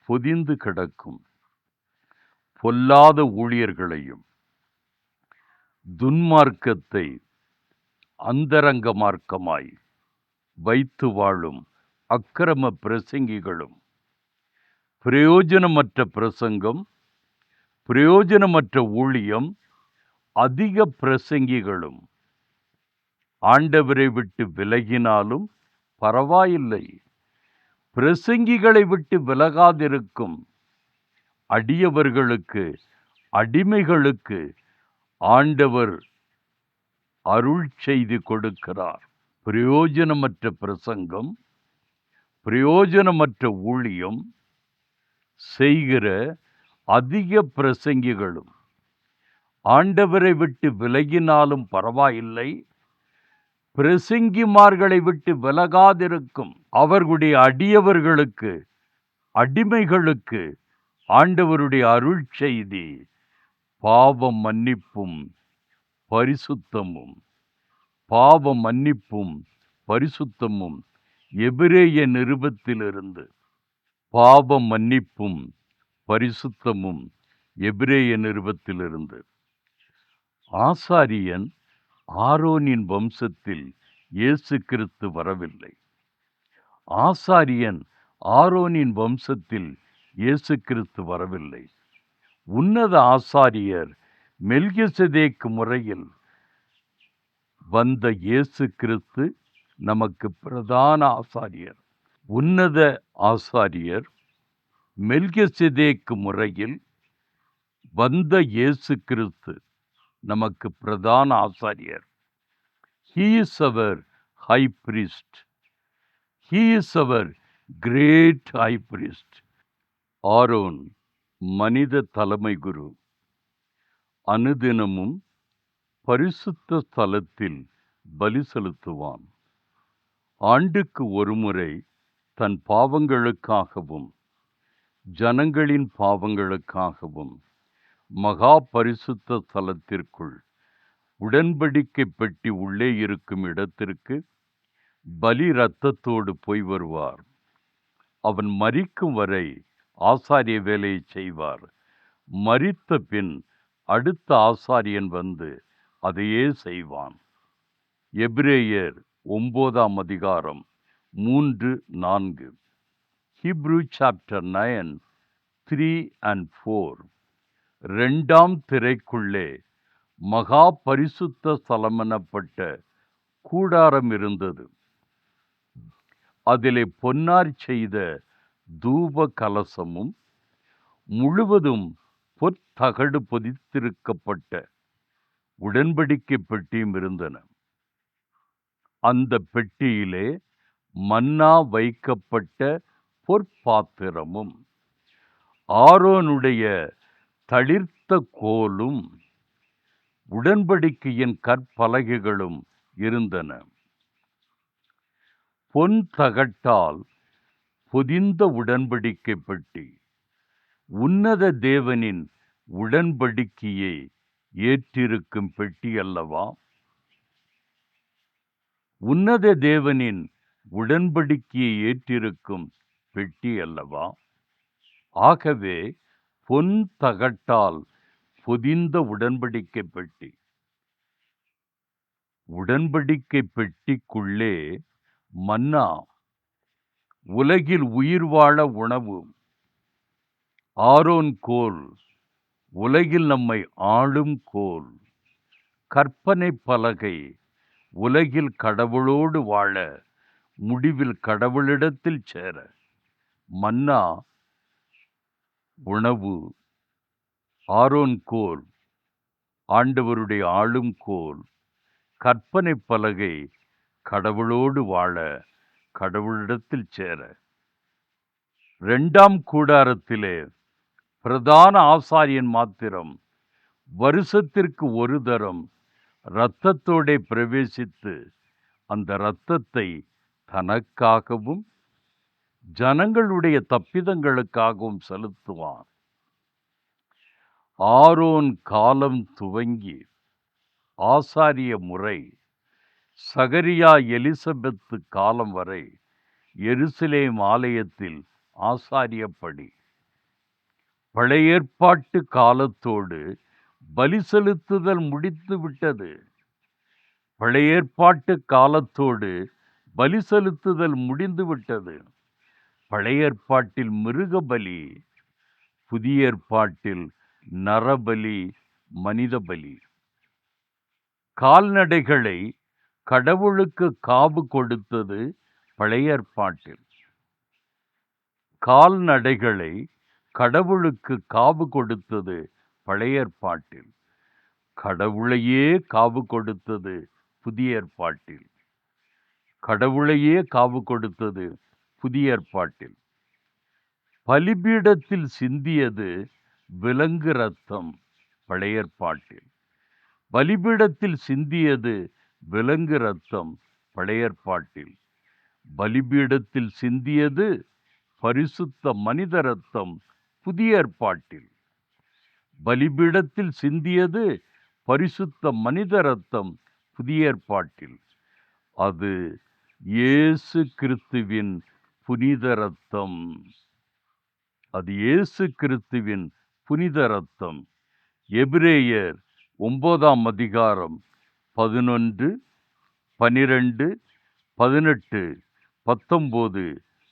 பொதிந்து கிடக்கும் பொல்லாத ஊழியர்களையும், துன்மார்க்கத்தை அந்தரங்க மார்க்கமாய் வைத்து வாழும் அக்கிரம பிரசங்கிகளும், பிரயோஜனமற்ற பிரசங்கம், பிரயோஜனமற்ற ஊழியம், அதிக பிரசங்கிகளும் ஆண்டவரை விட்டு விலகினாலும் பரவாயில்லை, பிரசங்கிகளை விட்டு விலகாதிருக்கும் அடியவர்களுக்கு, அடிமைகளுக்கு ஆண்டவர் அருள் செய்து கொடுக்கிறார். பிரயோஜனமற்ற பிரசங்கம், பிரயோஜனமற்ற ஊழியம் செய்கிற அதிக பிரசங்கிகளும் ஆண்டவரை விட்டு விலகினாலும் பரவாயில்லை, பிரசங்கிமார்களை விட்டு விலகாதிருக்கும் அவர்களுடைய அடியவர்களுக்கு, அடிமைகளுக்கு ஆண்டவருடைய அருள் செய்தி பாவ மன்னிப்பும் பரிசுத்தமும், பாவ மன்னிப்பும் பரிசுத்தமும். எபிரேய நிருபத்திலிருந்து பாவ மன்னிப்பும் பரிசுத்தமும். எபிரேய நிருபத்திலிருந்து. ஆசாரியன் ஆரோனின் வம்சத்தில் இயேசு கிறிஸ்து வரவில்லை. ஆசாரியன் ஆரோனின் வம்சத்தில் இயேசு கிறிஸ்து வரவில்லை. உன்னத ஆசாரியர் மெல்கிசேதேக்கு முறையில் வந்த இயேசு கிறிஸ்து நமக்கு பிரதான ஆசாரியர். உன்னத ஆசாரியர் மெல்கிசேதேக்கு முறையில் வந்த இயேசு கிறிஸ்து நமக்கு பிரதான ஆசாரியர். He is our high priest. He is our great high priest. Aaron மனித தலைமை குரு. அனுதினமும் பரிசுத்த ஸ்தலத்தில் பலி செலுத்துவான். ஆண்டுக்கு ஒருமுறை தன் பாவங்களுக்காகவும் ஜனங்களின் பாவங்களுக்காகவும் மகா பரிசுத்த ஸ்தலத்திற்குள் உடன்படிக்கை பெட்டி உள்ளே இருக்கும் இடத்திற்கு பலி இரத்தத்தோடு போய் வருவார். அவன் மரிக்கும் வரை ஆசாரிய வேலையை செய்வார். மரித்த பின் அடுத்த ஆசாரியன் வந்து அதையே செய்வான். எபிரேயர் 9ஆம் அதிகாரம் 3-4. Hebrew chapter 9, 3 and 4. 2ஆம் திரைக்குள்ளே மகா பரிசுத்த ஸ்தலமெனப்பட்ட கூடாரம் இருந்தது. அதிலே பொன்னார் செய்த தூப கலசமும் முழுவதும் பொற்தகடு பொதித்திருக்கப்பட்ட உடன்படிக்கை பெட்டியும் இருந்தன. அந்த பெட்டியிலே மன்னா வைக்கப்பட்ட பொற்பாத்திரமும் ஆரோனுடைய தளிர்த்த கோலும் உடன்படிக்கையின் கற்பலகைகளும் இருந்தன. பொன் தகட்டால் பொதிந்த உடன்படிக்கை பெட்டி உன்னத தேவனின் உடன்படிக்கையை ஏற்றிருக்கும் பெட்டி அல்லவா? உன்னத தேவனின் உடன்படிக்கையை ஏற்றிருக்கும் பெட்டி அல்லவா? ஆகவே பொன் தகட்டால் பொதிந்த உடன்படிக்கை பெட்டி. உடன்படிக்கை பெட்டிக்குள்ளே மன்னா, உலகில் உயிர் வாழ உணவு. ஆரோன் கோல், உலகில் நம்மை ஆளும் கோல். கற்பனை பலகை, உலகில் கடவுளோடு வாழ, முடிவில் கடவுளிடத்தில் சேர. மன்னா உணவு, ஆரோன் கோல் ஆண்டவருடைய ஆளும் கோல். கற்பனை பலகை, கடவுளோடு வாழ, கடவுளிடத்தில் சேர. 2ஆம் கூடாரத்திலே பிரதான ஆசாரியன் மாத்திரம் வருஷத்திற்கு ஒரு தரம் இரத்தத்தோடே பிரவேசித்து அந்த இரத்தத்தை தனக்காகவும் ஜனங்களுடைய தப்பிதங்களுக்காகவும் செலுத்துவான். ஆரோன் காலம் துவங்கி ஆசாரிய முறை சகரியா எலிசபெத்து காலம் வரை எருசலேம் ஆலயத்தில் ஆசாரியப்படி. பழைய ஏற்பாட்டு காலத்தோடு பலி செலுத்துதல் முடித்து விட்டது. பழைய ஏற்பாட்டு காலத்தோடு பலி செலுத்துதல் முடிந்து விட்டது. பழைய ஏற்பாட்டில் மிருக பலி, புதிய ஏற்பாட்டில் நரபலி, மனித பலி. கால்நடைகளை கடவுளுக்கு காவு கொடுத்தது பழைய ஏற்பாட்டில். கால்நடைகளை கடவுளுக்கு காவு கொடுத்தது பழைய ஏற்பாட்டில். கடவுளையே காவு கொடுத்தது புதிய ஏற்பாட்டில். கடவுளையே காவு கொடுத்தது புதிய ஏற்பாட்டில். பலிபீடத்தில் சிந்தியது விலங்கு ரத்தம் பழைய ஏற்பாட்டில். பலிபீடத்தில் சிந்தியது விலங்கு ரத்தம் பழைய ஏற்பாட்டில், பலிபீடத்தில் சிந்தியது பரிசுத்த மனித ரத்தம் புதிய ஏற்பாட்டில். பலிபீடத்தில் சிந்தியது பரிசுத்த மனித ரத்தம் புதிய ஏற்பாட்டில். அது இயேசு கிறிஸ்துவின் புனித ரத்தம். அது இயேசு கிறிஸ்துவின் புனித ரத்தம். எபிரேயர் 9ஆம் அதிகாரம் 11, 12, 18, 19,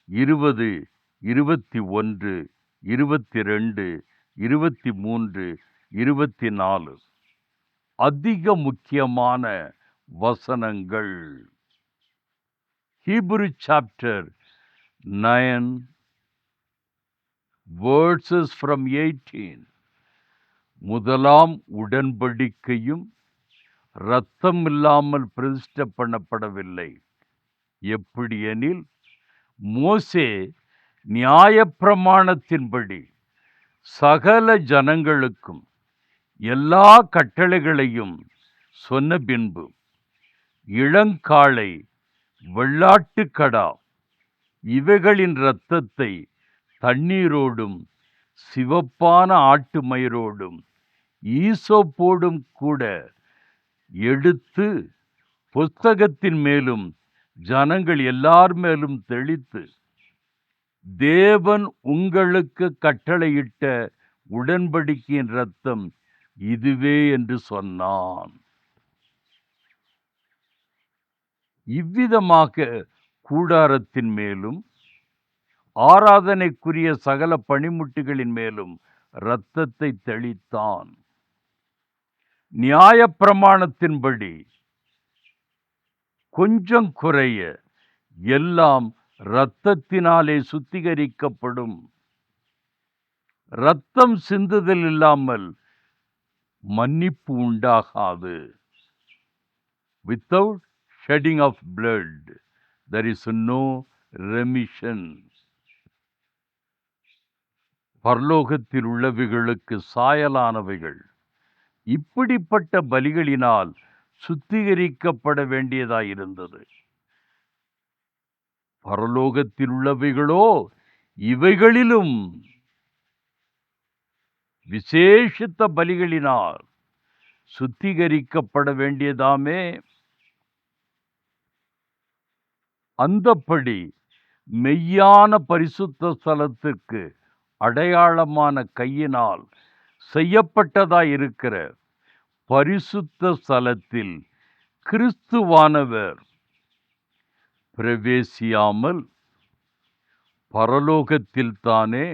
20, 21, 22, 23, 24 அதிக முக்கியமான வசனங்கள். Hebrew chapter 9 verses from 18. முதலாம் உடன்படிக்கையும் இரத்தம் இல்லாமல் பிரதிஷ்டை பண்ணப்படவில்லை. எப்படியெனில், மோசே நியாயப்பிரமாணத்தின்படி சகல ஜனங்களுக்கும் எல்லா கட்டளைகளையும் சொன்ன பின்பு இளங்காளை, வெள்ளாட்டுக்கடா இவைகளின் இரத்தத்தை தண்ணீரோடும் சிவப்பான ஆட்டு மயிரோடும் ஈசோப்போடும் கூட எடுத்து புஸ்தகத்தின் மேலும் ஜனங்கள் எல்லார் மேலும் தெளித்து, தேவன் உங்களுக்கு கட்டளையிட்ட உடன்படிக்கையின் இரத்தம் இதுவே என்று சொன்னான். இவ்விதமாக கூடாரத்தின் மேலும் ஆராதனைக்குரிய சகல பணிமுட்டுகளின் மேலும் இரத்தத்தை தெளித்தான். நியாயப்பிரமாணத்தின்படி கொஞ்சம் குறைய எல்லாம் இரத்தத்தினாலே சுத்திகரிக்கப்படும். இரத்தம் சிந்துதல் இல்லாமல் மன்னிப்பு உண்டாகாது. Without shedding of blood, there is no remission. பரலோகத்தில் உள்ளவைகளுக்கு சாயலானவைகள் இப்படிப்பட்ட பலிகளினால் சுத்திகரிக்கப்பட வேண்டியதாயிருந்தது. பரலோகத்தில் உள்ளவைகளோ இவைகளிலும் விசேஷித்த பலிகளினால் சுத்திகரிக்கப்பட வேண்டியதாமே. அந்தப்படி மெய்யான பரிசுத்த ஸ்தலத்திற்கு அடையாளமான கையினால் செய்யப்பட்டதாயிருக்கிற பரிசுத்த ஸ்தலத்தில் கிறிஸ்துவானவர் பிரவேசியாமல் பரலோகத்தில் தானே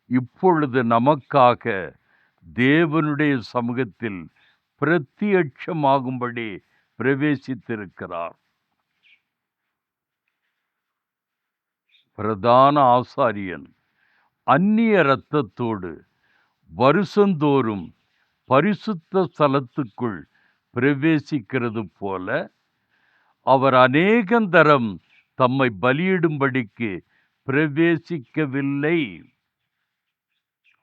இப்பொழுது நமக்காக தேவனுடைய சமூகத்தில் பிரத்யட்சமாகும்படி பிரவேசித்திருக்கிறார். பிரதான ஆசாரியன் அந்நிய இரத்தத்தோடு வருஷந்தோறும் பரிசுத்த ஸ்தலத்துக்குள் பிரவேசிக்கிறது போல அவர் அநேகந்தரம் தம்மை பலியிடும்படிக்கு பிரவேசிக்கவில்லை.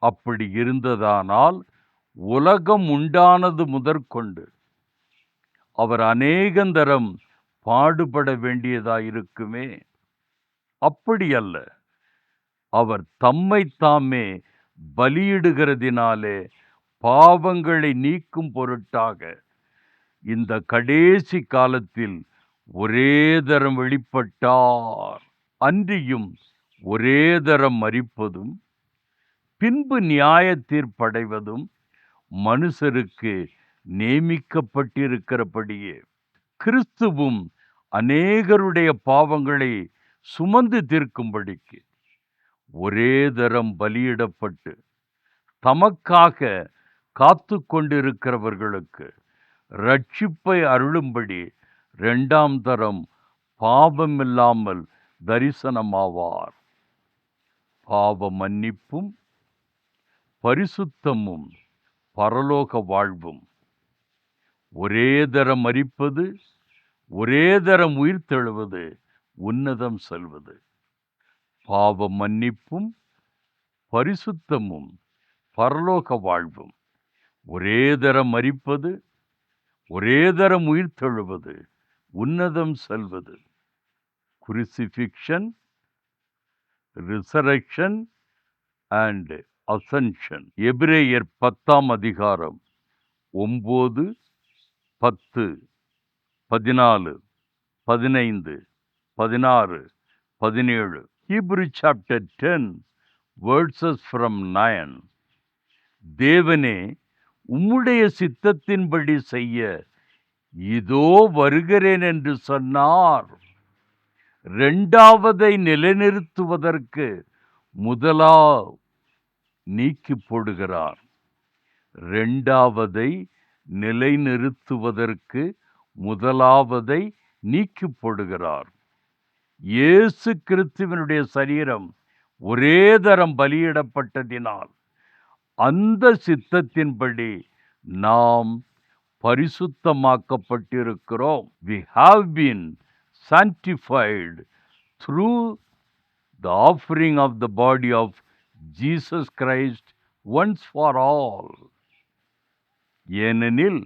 அப்படி இருந்ததானால் உலகம் உண்டானது முதற்கொண்டு அவர் அநேகந்தரம் பாடுபட வேண்டியதாயிருக்குமே. அப்படியல்ல, அவர் தம்மை தாமே பலியிடுகிறதினாலே பாவங்களை நீக்கும் பொருட்டாக இந்த கடைசி காலத்தில் ஒரே தரம் வெளிப்பட்டார். அன்றியும் ஒரே தரம் மரிப்பதும் பின்பு நியாய தீர்ப்படைவதும் மனுஷருக்கு நியமிக்கப்பட்டிருக்கிறபடியே கிறிஸ்துவும் அநேகருடைய பாவங்களை சுமந்து தீர்க்கும்படிக்கு ஒரே தரம் பலியிடப்பட்டு தமக்காக காத்து கொண்டிருக்கிறவர்களுக்கு ரட்சிப்பை அருளும்படி 2ஆம் தரம் பாவமில்லாமல் தரிசனமாவார். பாவ மன்னிப்பும் பரிசுத்தமும் பரலோக வாழ்வும், ஒரே தரம் மரிப்பது, ஒரே தரம் உயிர்த்தெழுவது, உன்னதம் செல்வது. பாவ மன்னிப்பும் பரிசுத்தமும் பரலோக வாழ்வும், ஒரே தரம் மரிப்பது, ஒரே தரம் உயிர்த்தெழுவது, உன்னதம் செல்வது. crucifixion, resurrection and ascension. எபிரேயர் 10ஆம் அதிகாரம் 9, 10, 14, 15, 16, 17. Hebrew chapter 10 verses from 9. தேவனே, உம்முடைய சித்தத்தின்படி செய்ய இதோ வருகிறேன் என்று சொன்னார். இரண்டாவதை நிலைநிறுத்துவதற்கு நீக்கி போடுகிறார். இரண்டாவதை நிலைநிறுத்துவதற்கு முதலாவதை நீக்கி போடுகிறார். இயேசு கிறிஸ்துவினுடைய சரீரம் ஒரே தரம் பலியிடப்பட்டதினால் அந்த சித்தத்தின்படி நாம் பரிசுத்தமாக்கப்பட்டிருக்கிறோம். We have been sanctified through the offering of the body of Jesus Christ once for all. ஏனெனில்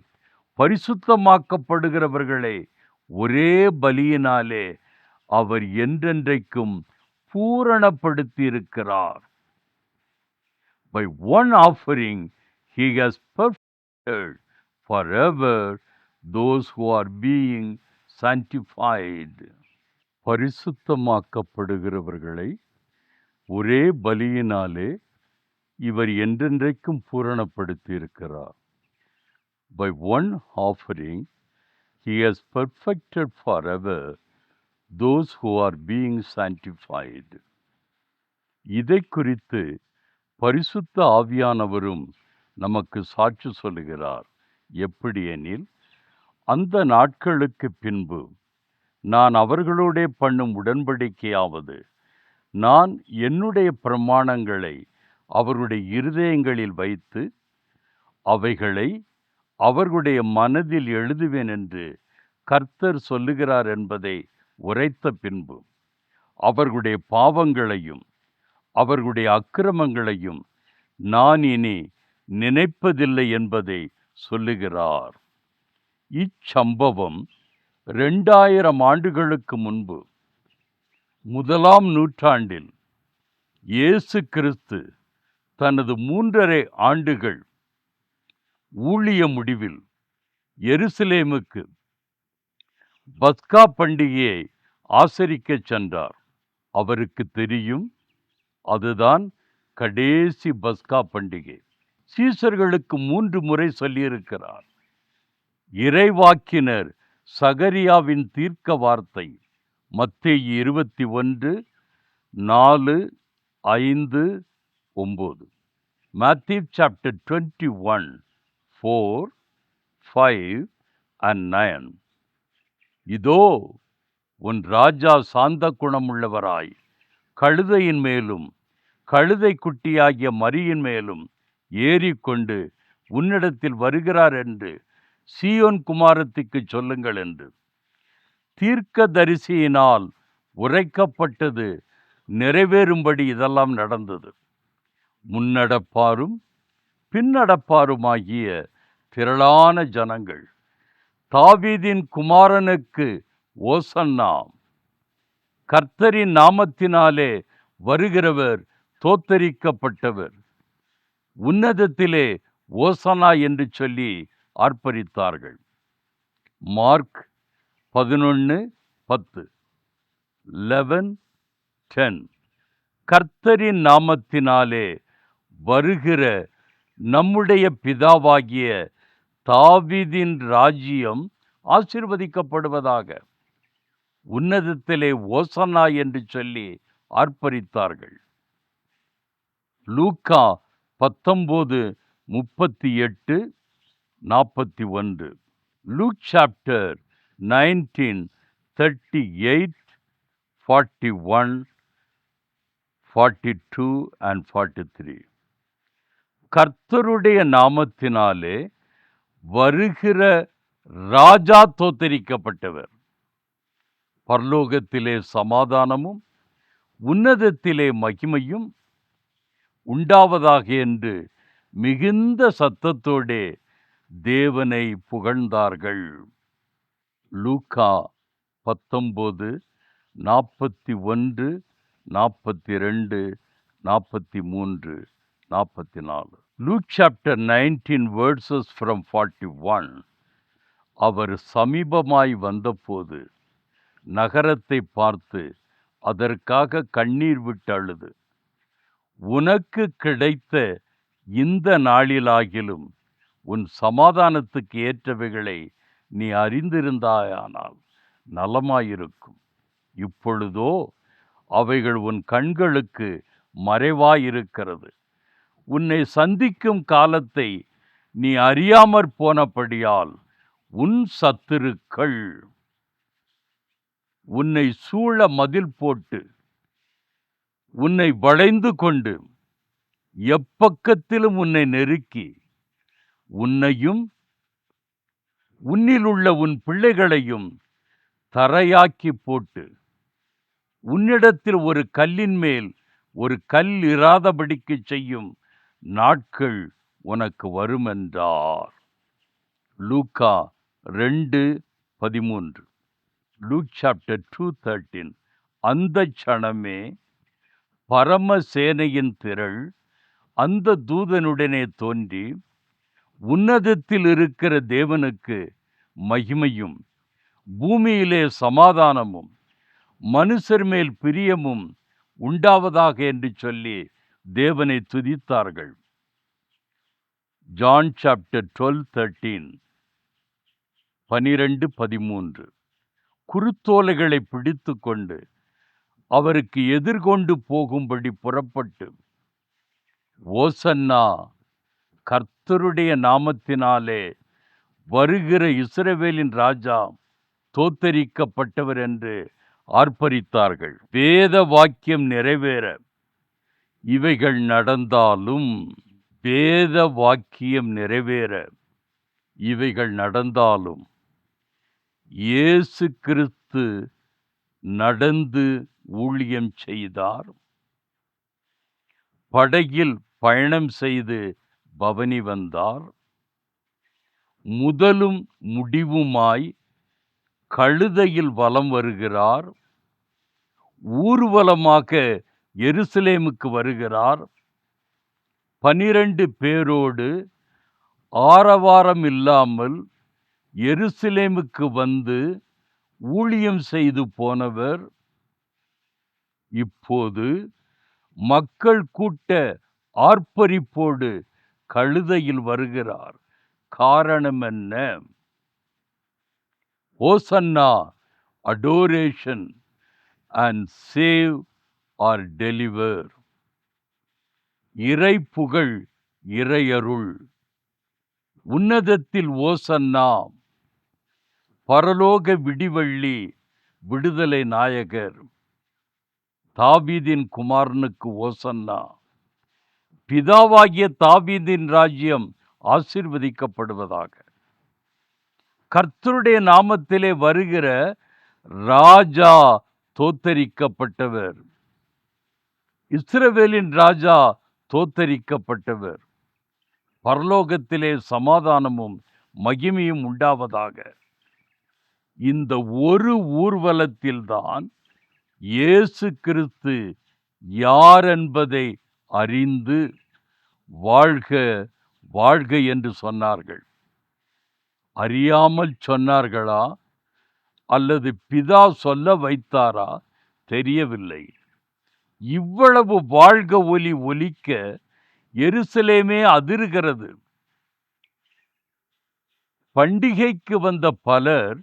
பரிசுத்தமாக்கப்படுகிறவர்களை ஒரே பலியினாலே அவர் என்றென்றைக்கும் பூரணப்படுத்தி இருக்கிறார். By one offering he has perfected forever those who are being sanctified. பரிசுத்தமாக்கப்படுகிறவர்களை ஒரே பலியினாலே இவர் என்றென்றைக்கும் பூரணப்படுத்தி இருக்கிறார். By one offering he has perfected forever those who are being sanctified. இதை குறித்து பரிசுத்த ஆவியானவரும் நமக்கு சாட்சி சொல்லுகிறார். எப்படி எனில், அந்த நாட்களுக்கு பின்பு நான் அவர்களோடே பண்ணும் உடன்படிக்கையாவது, நான் என்னுடைய பிரமாணங்களை அவர்களுடைய இருதயங்களில் வைத்து அவைகளை அவர்களுடைய மனதில் எழுதுவேன் என்று கர்த்தர் சொல்லுகிறார் என்பதை உரைத்த பின்பு அவர்களுடைய பாவங்களையும் அவர்களுடைய அக்கிரமங்களையும் நான் இனி நினைப்பதில்லை என்பதை சொல்லுகிறார். இச்சம்பவம் 2000 ஆண்டுகளுக்கு முன்பு 1ஆம் நூற்றாண்டில் இயேசு கிறிஸ்து தனது 3½ ஆண்டுகள் ஊழிய முடிவில் எருசலேமுக்கு பஸ்கா பண்டிகையை ஆசரிக்கச் சென்றார். அவருக்கு தெரியும், அதுதான் கடைசி பஸ்கா பண்டிகை. சீசர்களுக்கு 3 முறை சொல்லியிருக்கிறார். இறைவாக்கினர் சகரியாவின் தீர்க்க வார்த்தை மத்தேயு 21, 4, 5, 9. Matthew chapter 21, 4, 5 and 9. இதோ உன் ராஜா சாந்த குணமுள்ளவராய் கழுதையின் மேலும் கழுதை குட்டியாகிய மரியின் மேலும் ஏறிக்கொண்டு உன்னிடத்தில் வருகிறார் என்று சீயோன் குமாரத்திற்கு சொல்லுங்கள் என்று தீர்க்கதரிசியினால் உரைக்கப்பட்டது நிறைவேறும்படி இதெல்லாம் நடந்தது. முன்னடப்பாரும் பின்னடப்பாருமாகிய திரளான ஜனங்கள், தாவீதின் குமாரனுக்கு ஓசன்னா, கர்த்தரின் நாமத்தினாலே வருகிறவர் தோத்தரிக்கப்பட்டவர், உன்னதத்திலே ஓசன்னா என்று சொல்லி ஆர்ப்பரித்தார்கள். மார்க் 11:10, 11:10. கர்த்தரின் நாமத்தினாலே வருகிற நம்முடைய பிதாவாகிய தாவீதின் ராஜ்யம் ஆசீர்வதிக்கப்படுவதாக, உன்னதத்திலே ஓசன்னா என்று சொல்லி ஆர்ப்பரித்தார்கள். லூக்கா 19:38, 41. Luke chapter 19, 38, 41, 42 and 43. கர்த்தருடைய நாமத்தினாலே வருகிற ராஜா தோத்தரிக்கப்பட்டவர், பரலோகத்திலே சமாதானமும் உன்னதத்திலே மகிமையும் உண்டாவதாக என்று மிகுந்த சத்தத்தோடே தேவனை புகழ்ந்தார்கள். லூக்கா 19, 41, 42, 43, 44. Luke chapter 19 verses from 41. அவர் சமீபமாய் வந்தபோது நகரத்தை பார்த்து அதற்காக கண்ணீர் விட்டு அழுது, உனக்கு கிடைத்த இந்த நாளிலாகிலும் உன் சமாதானத்துக்கு ஏற்றவைகளை நீ அறிந்திருந்தாயானால் நலமாயிருக்கும். இப்பொழுதோ அவைகள் உன் கண்களுக்கு மறைவாயிருக்கிறது. உன்னை சந்திக்கும் காலத்தை நீ அறியாமற் போனபடியால் உன் சத்துருக்கள் உன்னை சூழ மதில் போட்டு உன்னை வளைந்து கொண்டு எப்பக்கத்திலும் உன்னை நெருக்கி உன்னையும் உன்னிலுள்ள உன் பிள்ளைகளையும் தரையாக்கி போட்டு உன்னிடத்தில் ஒரு கல்லின் மேல் ஒரு கல் இராதபடிக்கு செய்யும் நாட்கள் உனக்கு வருமென்றார். லூக்கா 2:13. Luke chapter 2:13. அந்த சணமே பரமசேனையின் திரள் அந்த தூதனுடனே தோன்றி, உன்னதத்தில் இருக்கிற தேவனுக்கு மகிமையும் பூமியிலே சமாதானமும் மனுஷர் மேல் பிரியமும் உண்டாவதாக என்று சொல்லி தேவனை துதித்தார்கள். John chapter 12:13. 12-13. குருத்தோலைகளை பிடித்து கொண்டு அவருக்கு எதிர்கொண்டு போகும்படி புறப்பட்டு, ஓசன்னா, கர்த்தருடைய நாமத்தினாலே வருகிற இஸ்ரவேலின் ராஜா தோத்தரிக்கப்பட்டவர் என்று ஆர்ப்பரித்தார்கள். வேத வாக்கியம் நிறைவேற இவைகள் நடந்தாலும், வேத வாக்கியம் நிறைவேற இவைகள் நடந்தாலும், இயேசு கிறிஸ்து நடந்து ஊழியம் செய்தார். படகில் பயணம் செய்து பவனி வந்தார். முதலும் முடிவுமாய் கழுதையில் வலம் வருகிறார். ஊர்வலமாக எருசலேமுக்கு வருகிறார். 12 பேரோடு ஆரவாரம் இல்லாமல் எருசலேமுக்கு வந்து ஊழியம் செய்து போனவர் இப்போது மக்கள் கூட்ட ஆர்ப்பரிப்போடு கழுதையில் வருகிறார். காரணம் என்ன? Hosanna, adoration and save or deliver. இறை புகழ், இறையருள். உன்னதத்தில் ஓசன்னா, பரலோக விடிவள்ளி, விடுதலை நாயகர். தாவீதின் குமாரனுக்கு ஓசன்னா. பிதாவாகிய தாவீதின் ராஜ்யம் ஆசீர்வதிக்கப்படுவதாக. கர்த்தருடைய நாமத்திலே வருகிற ராஜா தோத்தரிக்கப்பட்டவர். இஸ்ரவேலின் ராஜா தோத்தரிக்கப்பட்டவர். பரலோகத்திலே சமாதானமும் மகிமையும் உண்டாவதாக. இந்த ஒரு ஊர்வலத்தில்தான் இயேசு கிறிஸ்து யார் என்பதை அறிந்து வாழ்க வாழ்க என்று சொன்னார்கள். அறியாமல் சொன்னார்களா அல்லது பிதா சொல்ல வைத்தாரா தெரியவில்லை. இவ்வளவு வாழ்க ஒலி ஒலிக்க எருசலேமே அதிர்கிறது. பண்டிகைக்கு வந்த பலர்,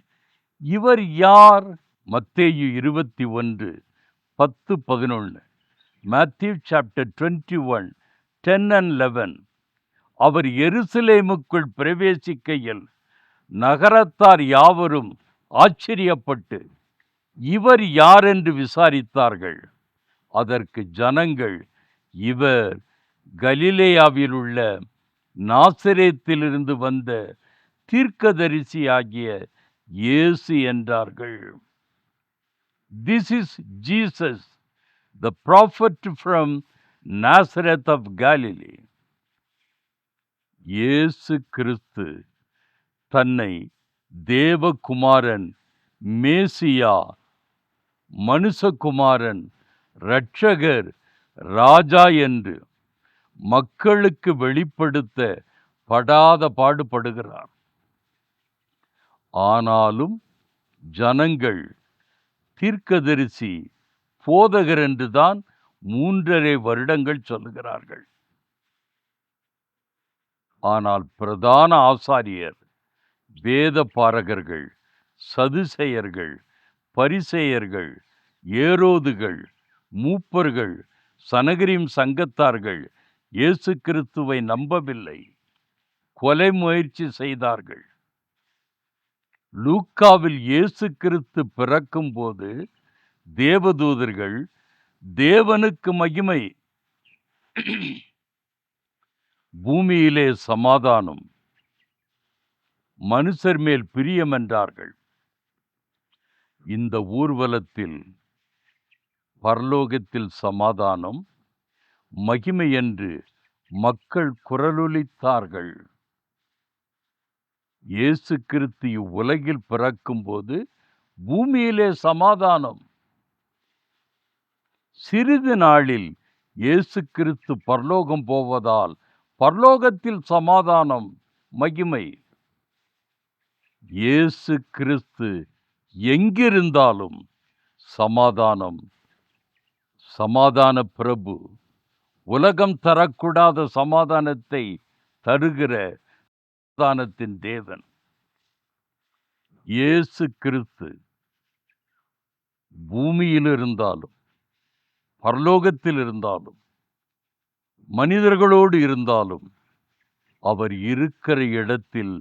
இவர் யார்? மத்தேயு 21:10-11. Matthew chapter 21, 10 and 11. அவர் எருசலேமுக்குள் பிரவேசிக்கையில் நகரத்தார் யாவரும் ஆச்சரியப்பட்டு இவர் யார் என்று விசாரித்தார்கள். அதற்கு ஜனங்கள், இவர் கலிலேயாவில் உள்ள நாசரேத்திலிருந்து வந்த தீர்க்கதரிசியாகிய இயேசு என்றார்கள். This is Jesus, the prophet from Nazareth of Galilee. இயேசு கிறிஸ்து தன்னை தேவகுமாரன் மேசியா, மனுஷகுமாரன், இரட்சகர், ராஜா என்று மக்களுக்கு வெளிப்படுத்த படாத பாடுபடுகிறார். ஆனாலும் ஜனங்கள் தீர்க்கதரிசி, போதகர் என்றுதான் 3.5 வருடங்கள் சொல்லுகிறார்கள். ஆனால் பிரதான ஆசாரியர், வேத பாரகர்கள், சதுசேயர்கள், பரிசேயர்கள், ஏரோதுகள், மூப்பர்கள், சனகரிம் சங்கத்தார்கள் இயேசு கிறிஸ்துவை நம்பவில்லை, கொலை முயற்சி செய்தார்கள். லூக்காவில் இயேசு கிறிஸ்து பிறக்கும் போது தேவதூதர்கள் தேவனுக்கு மகிமை, பூமியிலே சமாதானம், மனுஷர் மேல் பிரியம் என்றார்கள். இந்த ஊர்வலத்தில் பரலோகத்தில் சமாதானம், மகிமை என்று மக்கள் குரலொலித்தார்கள். இயேசு கிறிஸ்து இவ்வுலகில் பிறக்கும் போது பூமியிலே சமாதானம். சிறிது நாளில் இயேசு கிறிஸ்து பரலோகம் போவதால் பரலோகத்தில் சமாதானம், மகிமை. இயேசு கிறிஸ்து எங்கிருந்தாலும் சமாதானம். சமாதான பிரபு, உலகம் தரக்கூடாத சமாதானத்தை தருகிற சமாதானத்தின் தேவன் இயேசு கிறிஸ்து பூமியில் இருந்தாலும் பரலோகத்தில் இருந்தாலும் மனிதர்களோடு இருந்தாலும் அவர் இருக்கிற இடத்தில்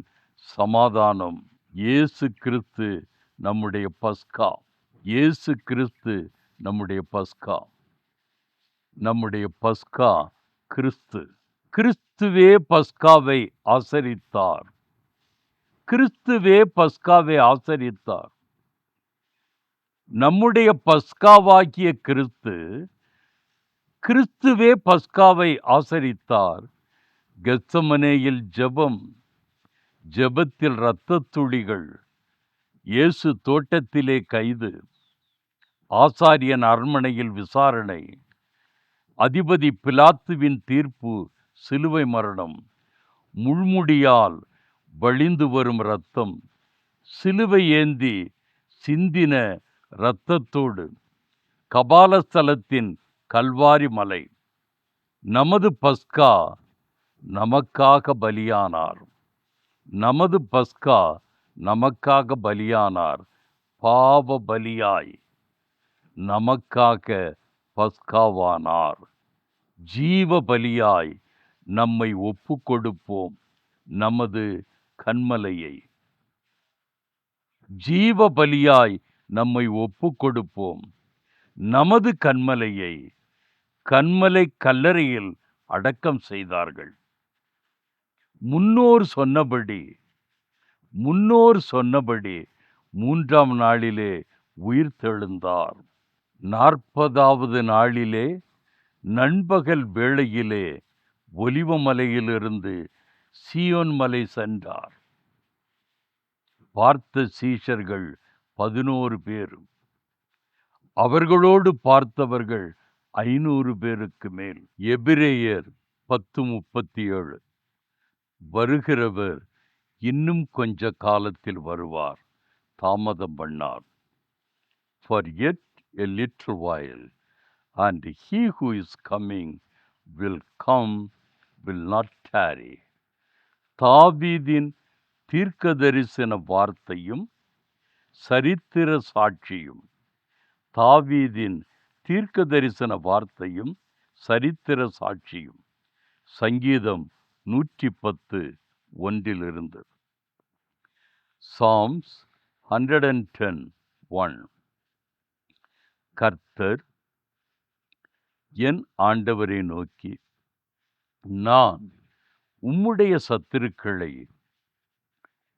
சமாதானம். இயேசு கிறிஸ்து நம்முடைய பஸ்கா. இயேசு கிறிஸ்து நம்முடைய பஸ்கா. நம்முடைய பஸ்கா கிறிஸ்து. கிறிஸ்துவே பஸ்காவை ஆசரித்தார். கிறிஸ்துவே பஸ்காவை ஆசரித்தார். நம்முடைய பஸ்காவாகிய கிறிஸ்து, கிறிஸ்துவே பஸ்காவை ஆசரித்தார். கெத்சமனேயில் ஜெபம், ஜெபத்தில் இரத்தத் துளிகள். இயேசு தோட்டத்திலே கைது, ஆசாரியன் அரண்மனையில் விசாரணை, அதிபதி பிலாத்துவின் தீர்ப்பு, சிலுவை மரணம், முள்முடியால் வழிந்து வரும் இரத்தம், சிலுவை ஏந்தி சிந்தின இரத்தத்தோடு கபாலஸ்தலத்தின் கல்வாரி மலை. நமது பஸ்கா நமக்காக பலியானார். நமது பஸ்கா நமக்காக பலியானார். பாவ பலியாய் நமக்காக பஸ்காவானார். ஜீவ பலியாய் நம்மை ஒப்பு கொடுப்போம். நமது கன்மலையை ஜீவ பலியாய் நம்மை ஒப்பு கொடுப்போம். நமது கன்மலையை கன்மலை கல்லறையில் அடக்கம் செய்தார்கள். முன்னோர் சொன்னபடி 3ஆம் நாளிலே உயிர் தெழுந்தார். 40வது நாளிலே நண்பகல் வேளையிலே ஒலிவமலையிலிருந்து சீயோன் மலை சென்றார். பார்த்த சீஷர்கள் 11 பேர். அவர்களோடு பார்த்தவர்கள் 500 பேருக்கு மேல். எபிரேயர் 10:37. வருகிறவர் இன்னும் கொஞ்ச காலத்தில் வருவார், தாமதம் பண்ணார். For yet a little while, and he who is coming will come, will not tarry. தாவீதின் தீர்க்க தரிசன வார்த்தையும் சரித்திர சாட்சியும். தாவீதின் தீர்க்க தரிசன வார்த்தையும் சரித்திர சாட்சியும். சங்கீதம் 110:1. Psalms 110:1. கர்த்தர் என் ஆண்டவரை நோக்கி, நான் உம்முடைய சத்துருக்களை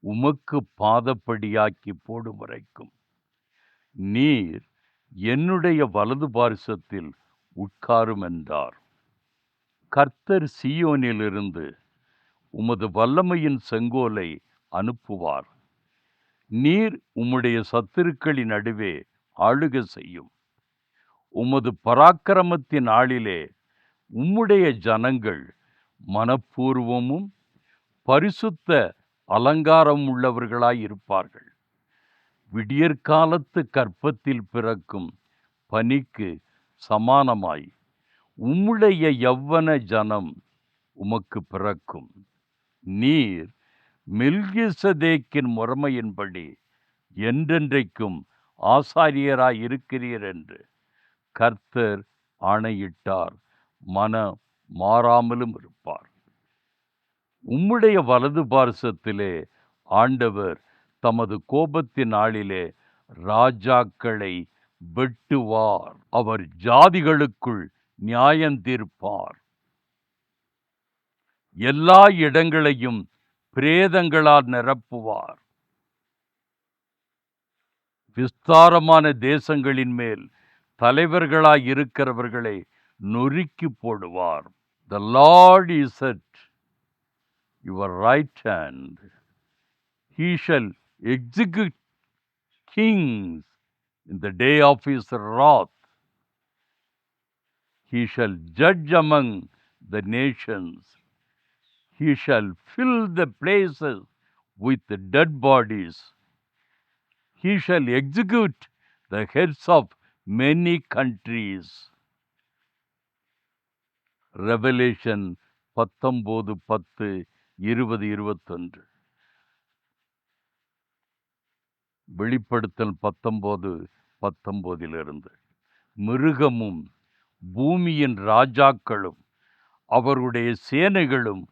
உமக்கு பாதப்படியாக்கி போடும் வரைக்கும் நீர் என்னுடைய வலது பார்சத்தில் உட்காரும் என்றார். கர்த்தர் சீயோனிலிருந்து உமது வல்லமையின் செங்கோலை அனுப்புவார். நீர் உம்முடைய சத்துருக்களின் நடுவே ஆளுகை செய்யும். உமது பராக்கிரமத்தின் நாளிலே உம்முடைய ஜனங்கள் மனப்பூர்வமும் பரிசுத்த அலங்காரம் உள்ளவர்களாய் இருப்பார்கள். விடியற்காலத்து கற்பத்தில் பிறக்கும் பனிக்கு சமானமாய் உம்முடைய யவ்வன ஜனம் உமக்கு பிறக்கும். நீர் மெல்கிசதேக்கின் முறைமையின்படி என்றென்றைக்கும் ஆசாரியராய் இருக்கிறீர் என்று கர்த்தர் ஆணையிட்டார். மனம் மாறாமலும் இருப்பார். உம்முடைய வலது பார்சத்திலே ஆண்டவர் தமது கோபத்தின் நாளிலே ராஜாக்களை வெட்டுவார். அவர் ஜாதிகளுக்குள் நியாயம் தீர்ப்பார். எல்லா இடங்களையும் பிரேதங்களால் நிரப்புவார். விஸ்தாரமான தேசங்களின் மேல் தலைவர்களாய் இருக்கிறவர்களை நொறுக்கி போடுவார். The Lord is at your right hand. He shall execute kings in the day of his wrath. He shall judge among the nations. He shall fill the places with dead bodies. He shall execute the heads of many countries. Revelation 19:10-20-21. வெளிப்படுத்தல் 19:19. மிருகமும் பூமியின் ராஜாக்களும் அவருடைய சேனைகளும்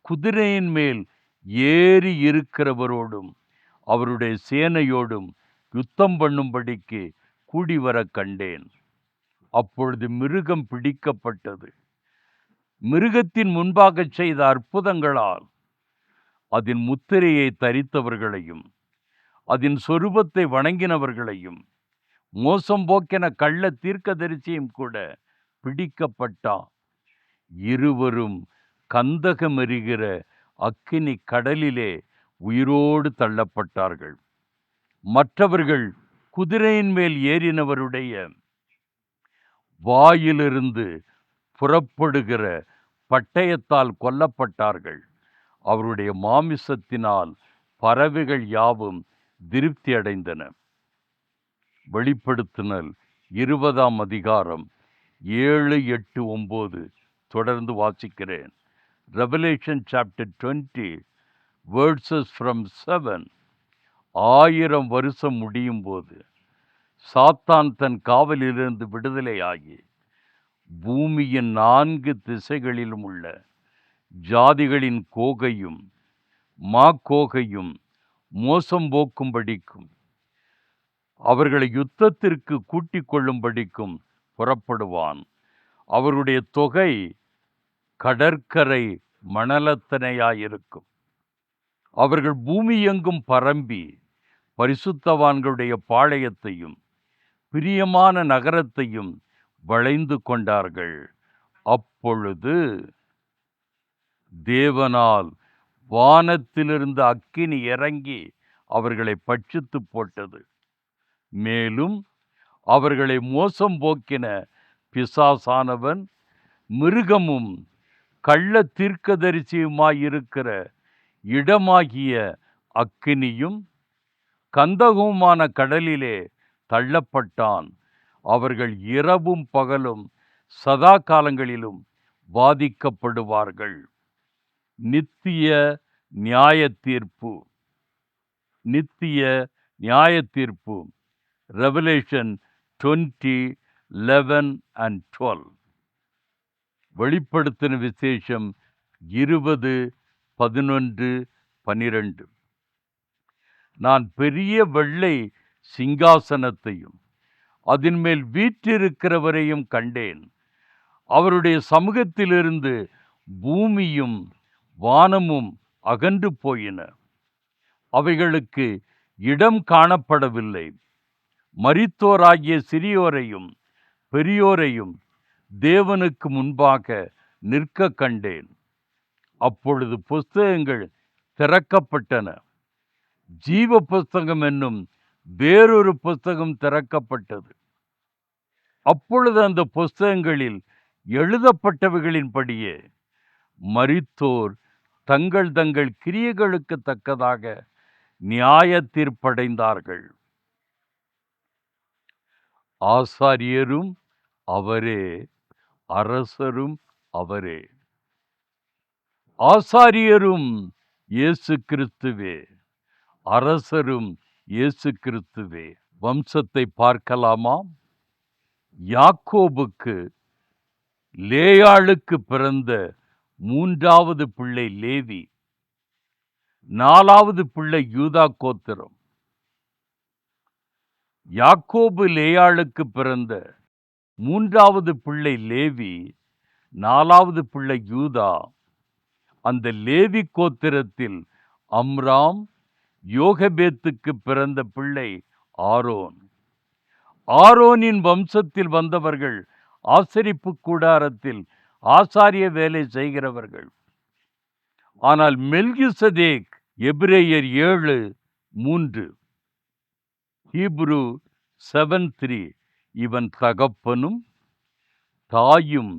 குதிரையின் மேல் ஏறி இருக்கிறவரோடும் அவருடைய சேனையோடும் யுத்தம் பண்ணும்படிக்கு கூடிவர கண்டேன். அப்பொழுது மிருகம் பிடிக்கப்பட்டது. மிருகத்தின் முன்பாக செய்த அற்புதங்களால் அதன் முத்திரையை தரித்தவர்களையும் அதன் சொரூபத்தை வணங்கினவர்களையும் மோசம் போக்கின கள்ள தீர்க்கதரிசியும் கூட பிடிக்கப்பட்டான். இருவரும் கந்தகமெரிகிற அக்கினி கடலிலே உயிரோடு தள்ளப்பட்டார்கள். மற்றவர்கள் குதிரையின் மேல் ஏறினவருடைய வாயிலிருந்து புறப்படுகிற பட்டயத்தால் கொல்லப்பட்டார்கள். அவருடைய மாமிசத்தினால் பறவைகள் யாவும் திருப்தி அடைந்தன. வெளிப்படுத்தினல் 20ஆம் அதிகாரம் 7, 8, 9 தொடர்ந்து வாசிக்கிறேன். Revelation chapter 20 verses from 7. 1000 வருஷம் முடியும் போது சாத்தான் தன் காவலிலிருந்து விடுதலையாகி பூமியின் 4 திசைகளிலும் உள்ள ஜாதிகளின் கோகையும் மாக்கோகையும் மோசம் போக்கும்படிக்கும் அவர்களை யுத்தத்திற்கு கூட்டிக் கொள்ளும்படிக்கும் புறப்படுவான். அவருடைய தொகை கடற்கரை மணலத்தனையாயிருக்கும். அவர்கள் பூமி எங்கும் பரம்பி பரிசுத்தவான்களுடைய பாளையத்தையும் பிரியமான நகரத்தையும் வளைந்து கொண்டார்கள். அப்பொழுது தேவனால் வானத்திலிருந்து அக்கினி இறங்கி அவர்களை பட்சித்து போட்டது. மேலும் அவர்களை மோசம் போக்கின பிசாசானவன் மிருகமும் கள்ள தீர்க்கதரிசியுமாயிருக்கிற இடமாகிய அக்கினியும் கந்தகமுமான கடலிலே தள்ளப்பட்டான். அவர்கள் இரவும் பகலும் சதா காலங்களிலும் பாதிக்கப்படுவார்கள். நித்திய நியாய தீர்ப்பு. நித்திய நியாய தீர்ப்பு. Revelation 20:11 and 12. வெளிப்படுத்தின விசேஷம் 20:11-12. நான் பெரிய வெள்ளை சிங்காசனத்தையும் அதன் மேல் வீற்றிருக்கிறவரையும் கண்டேன். அவருடைய சமூகத்திலிருந்து பூமியும் வானமும் அகன்று போயின. அவைகளுக்கு இடம் காணப்படவில்லை. மரித்தோராகிய சிறியோரையும் பெரியோரையும் தேவனுக்கு முன்பாக நிற்க கண்டேன். அப்பொழுது புஸ்தகங்கள் திறக்கப்பட்டன. ஜீவ புஸ்தகம் என்னும் வேறொரு புஸ்தகம் திறக்கப்பட்டது. அப்பொழுது அந்த புஸ்தகங்களில் எழுதப்பட்டவைகளின்படியே மரித்தோர் தங்கள் தங்கள் கிரியைகளுக்கு தக்கதாக நியாய தீர்ப்படைந்தார்கள். ஆசாரியரும் அவரே, அரசரும் அவரே. ஆசாரியரும் இயேசு கிறிஸ்துவே, அரசரும் இயேசு கிறிஸ்துவே. வம்சத்தை பார்க்கலாமா? யாக்கோபுக்கு லேயாளுக்கு பிறந்த 3வது பிள்ளை லேவி, 4வது பிள்ளை யூதா கோத்திரம். யாக்கோபு லேயாளுக்கு பிறந்த 3வது பிள்ளை லேவி, 4வது பிள்ளை யூதா. அந்த லேவி கோத்திரத்தில் அம்ராம், யோகபேத்துக்கு பிறந்த பிள்ளை ஆரோன். ஆரோனின் வம்சத்தில் வந்தவர்கள் ஆசரிப்பு கூடாரத்தில் ஆசாரிய வேலை செய்கிறவர்கள். ஆனால் மெல்கிசதேக் எபிரேயர் 7:3, ஹீப்ரு 7:3, இவன் தகப்பனும் தாயும்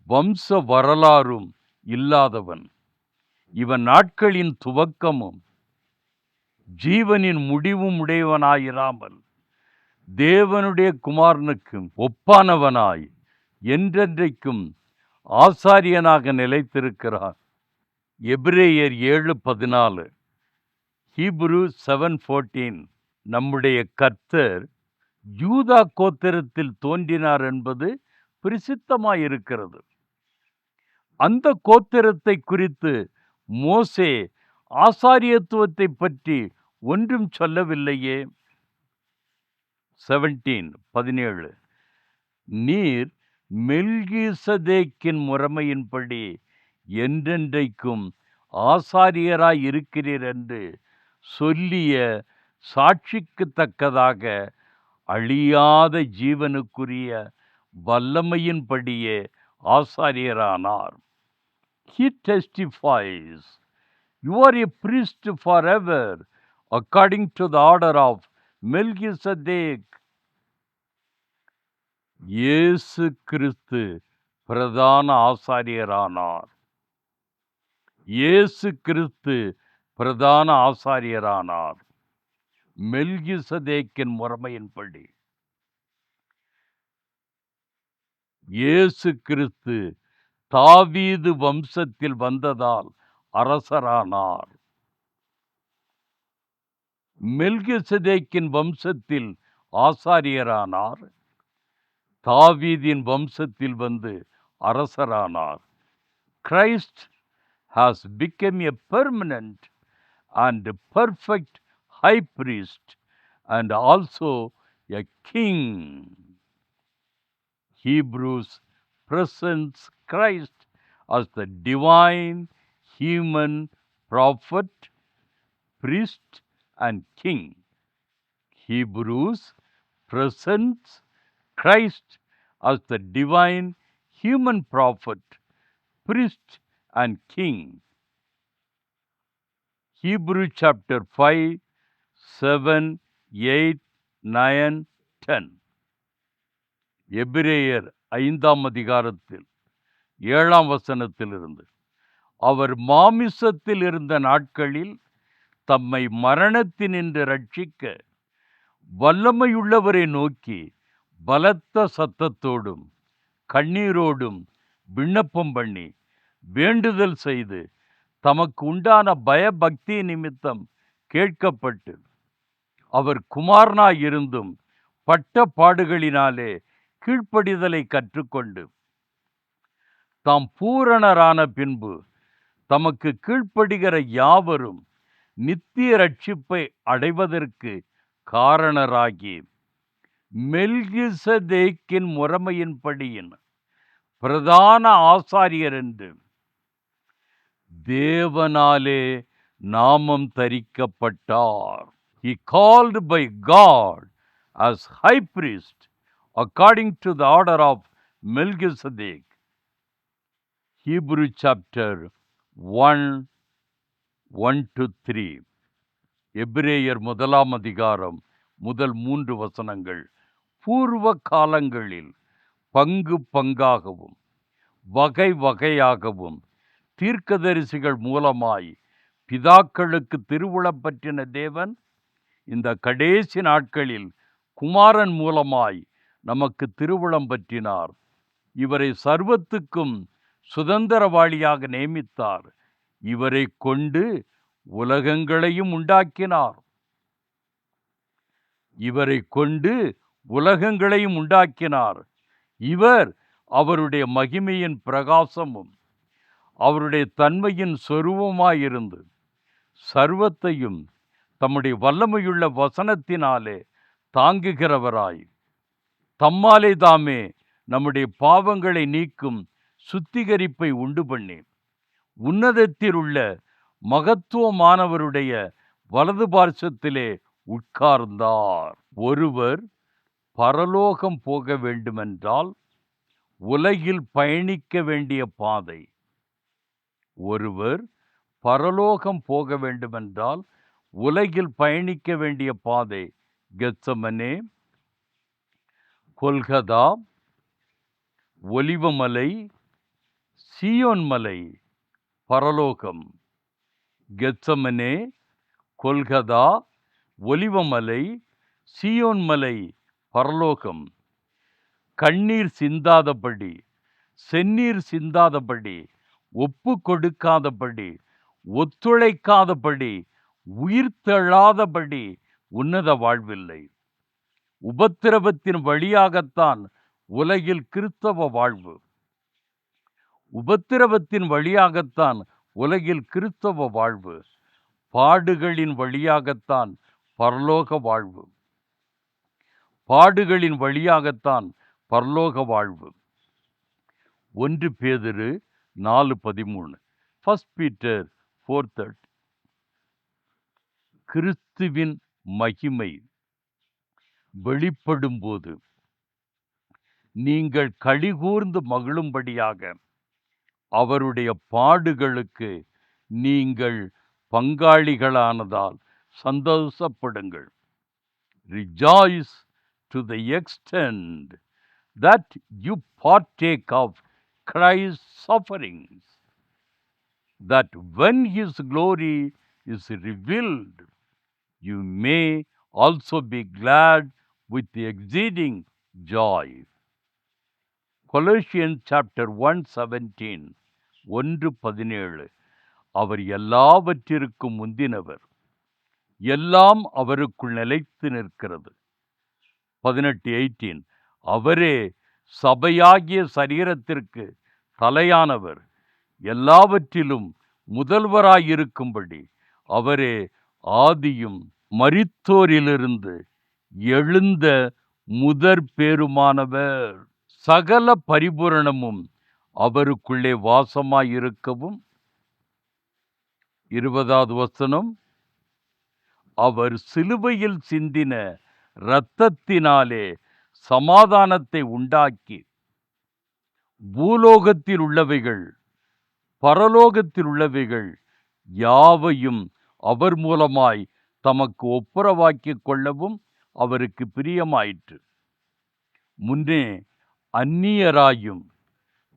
வம்ச வரலாறும் இல்லாதவன். இவன் நாட்களின் துவக்கமும் ஜீவனின் முடிவும் உடையவனாயிராமல் தேவனுடைய குமாரனுக்கு ஒப்பானவனாய் என்றென்றைக்கும் ஆசாரியனாக நிலைத்திருக்கிறார். எபிரேயர் 7:14, ஹீப்ரு 7:14. நம்முடைய கர்த்தர் யூதா கோத்திரத்தில் தோன்றினார் என்பது பிரசித்தமாயிருக்கிறது. அந்த கோத்திரத்தை குறித்து மோசே ஆசாரியத்துவத்தை பற்றி ஒன்றும் சொல்லவில்லையே. 17, நீர் மெல்கிசதேக்கின் முறைமையின்படி என்றென்றைக்கும் ஆசாரியராய் இருக்கிறீர் என்று சொல்லிய சாட்சிக்கு தக்கதாக அழியாத ஜீவனுக்குரிய வல்லமையின்படியே ஆசாரியரானார். He testifies, you are a priest forever according to the order of Melchizedek. இயேசு கிறிஸ்து பிரதான ஆசாரியரானார். இயேசு கிறிஸ்து பிரதான ஆசாரியரானார் மெல்கிசதேக்கின் முறைமையின்படி. இயேசு கிறிஸ்து தாவீது வம்சத்தில் வந்ததால் அரசரானார். மெல்கிசதேக்கின் வம்சத்தில் ஆசாரியரானார். தாவீதின் வம்சத்தில் வந்து அரசரானார். Christ has become a permanent and perfect high priest and also a king. Hebrews presents Christ as the divine human prophet, priest and king. Hebrews presents Christ as the divine human prophet, priest and king. Hebrew chapter 5, 7, 8, 9, 10. எபிரேயர் 5ஆம் அதிகாரத்தில் 7ஆம் வசனத்திலிருந்து, அவர் மாமிசத்தில் இருந்த நாட்களில் தம்மை மரணத்தினின்று ரட்சிக்க வல்லமையுள்ளவரை நோக்கி பலத்த சத்தத்தோடும் கண்ணீரோடும் விண்ணப்பம் பண்ணி வேண்டுதல் செய்து தமக்கு உண்டான பயபக்தி நிமித்தம் கேட்கப்பட்டு அவர் குமாரனாயிருந்தும் பட்ட பாடுகளினாலே கீழ்ப்படிதலை கற்றுக்கொண்டு தாம் பூரணரான பின்பு தமக்கு கீழ்ப்படுகிற யாவரும் நித்திய ரட்சிப்பை அடைவதற்கு காரணராகி மெல்கிசதேக்கின் முறைமையின்படியின் பிரதான ஆசாரியர் என்று தேவனாலே நாமம் தரிக்கப்பட்டார். He called by God as high priest according to the order of Melchizedek. Hebrew chapter 1, 1-3. எபிரேயர் 1 அதிகாரம் முதல் 3 வசனங்கள். பூர்வ காலங்களில் பங்கு பங்காகவும் வகை வகையாகவும் தீர்க்கதரிசிகள் மூலமாய் பிதாக்களுக்கு திருவுளம் பற்றின தேவன் இந்த கடைசி நாட்களில் குமாரன் மூலமாய் நமக்கு திருவுளம் பற்றினார். இவரை சர்வத்துக்கும் சுதந்திரவாளியாக நியமித்தார். இவரை கொண்டு உலகங்களையும் உண்டாக்கினார். இவரை கொண்டு உலகங்களையும் உண்டாக்கினார். இவர் அவருடைய மகிமையின் பிரகாசமும் அவருடைய தன்மையின் சொரூபமாயிருந்து சர்வத்தையும் தம்முடைய வல்லமையுள்ள வசனத்தினாலே தாங்குகிறவராய் தம்மாலே தாமே நம்முடைய பாவங்களை நீக்கும் சுத்திகரிப்பை உண்டு பண்ணி உன்னதத்தில் உள்ள மகத்துவமானவருடைய வலது பார்சத்திலே உட்கார்ந்தார். ஒருவர் பரலோகம் போக வேண்டுமென்றால் உலகில் பயணிக்க வேண்டிய பாதை. ஒருவர் பரலோகம் போக வேண்டுமென்றால் உலகில் பயணிக்க வேண்டிய பாதை கெத்சமனே, கொல்கதா, ஒலிவமலை, சீயோன் மலை, பரலோகம். கெத்சமனே, கொல்கதா, ஒலிவமலை, சீயோன் மலை, பரலோகம். கண்ணீர் சிந்தாதபடி, செந்நீர் சிந்தாதபடி, ஒப்பு கொடுக்காதபடி, ஒத்துழைக்காதபடி, உயிர் தள்ளாதபடி உன்னத வாழ்வில்லை. உபத்திரவத்தின் வழியாகத்தான் உலகில் கிறிஸ்தவ வாழ்வு. உபத்திரவத்தின் வழியாகத்தான் உலகில் கிறிஸ்தவ வாழ்வு. பாடுகளின் வழியாகத்தான் பரலோக வாழ்வு. பாடுகளின் வழியாகத்தான் பரலோக வாழ்வு. 1 பேதுரு 4:13, 1 Peter 4:30. கிறிஸ்துவின் மகிமை வெளிப்படும்போது நீங்கள் களிகூர்ந்து மகிழும்படியாக அவருடைய பாடுகளுக்கு நீங்கள் பங்காளிகளானதால் சந்தோஷப்படுங்கள். Rejoice to the extent that you partake of Christ's sufferings, that when his glory is revealed, you may also be glad with exceeding joy. Colossians chapter 1:17, 1:17. அவர் எல்லாவற்றிற்கும் முந்தினவர், எல்லாம் அவருக்குள் நிலைத்து நிற்கிறது. 18:18. அவரே சபையாகிய சரீரத்திற்கு தலையானவர், எல்லாவற்றிலும் முதல்வராயிருக்கும்படி அவரே ஆதியும் மரித்தோரிலிருந்து எழுந்த முதற் பேருமானவர். சகல பரிபூரணமும் அவருக்குள்ளே வாசமாயிருக்கவும். 20வது வசனம், அவர் சிலுவையில் சிந்தின இரத்தத்தினாலே சமாதானத்தை உண்டாக்கி பூலோகத்தில் உள்ளவைகள் பரலோகத்தில் உள்ளவைகள் யாவையும் அவர் மூலமாய் தமக்கு ஒப்புரவாக்கிக் கொள்ளவும் அவருக்கு பிரியமாயிற்று. முன்னே அந்நியராயும்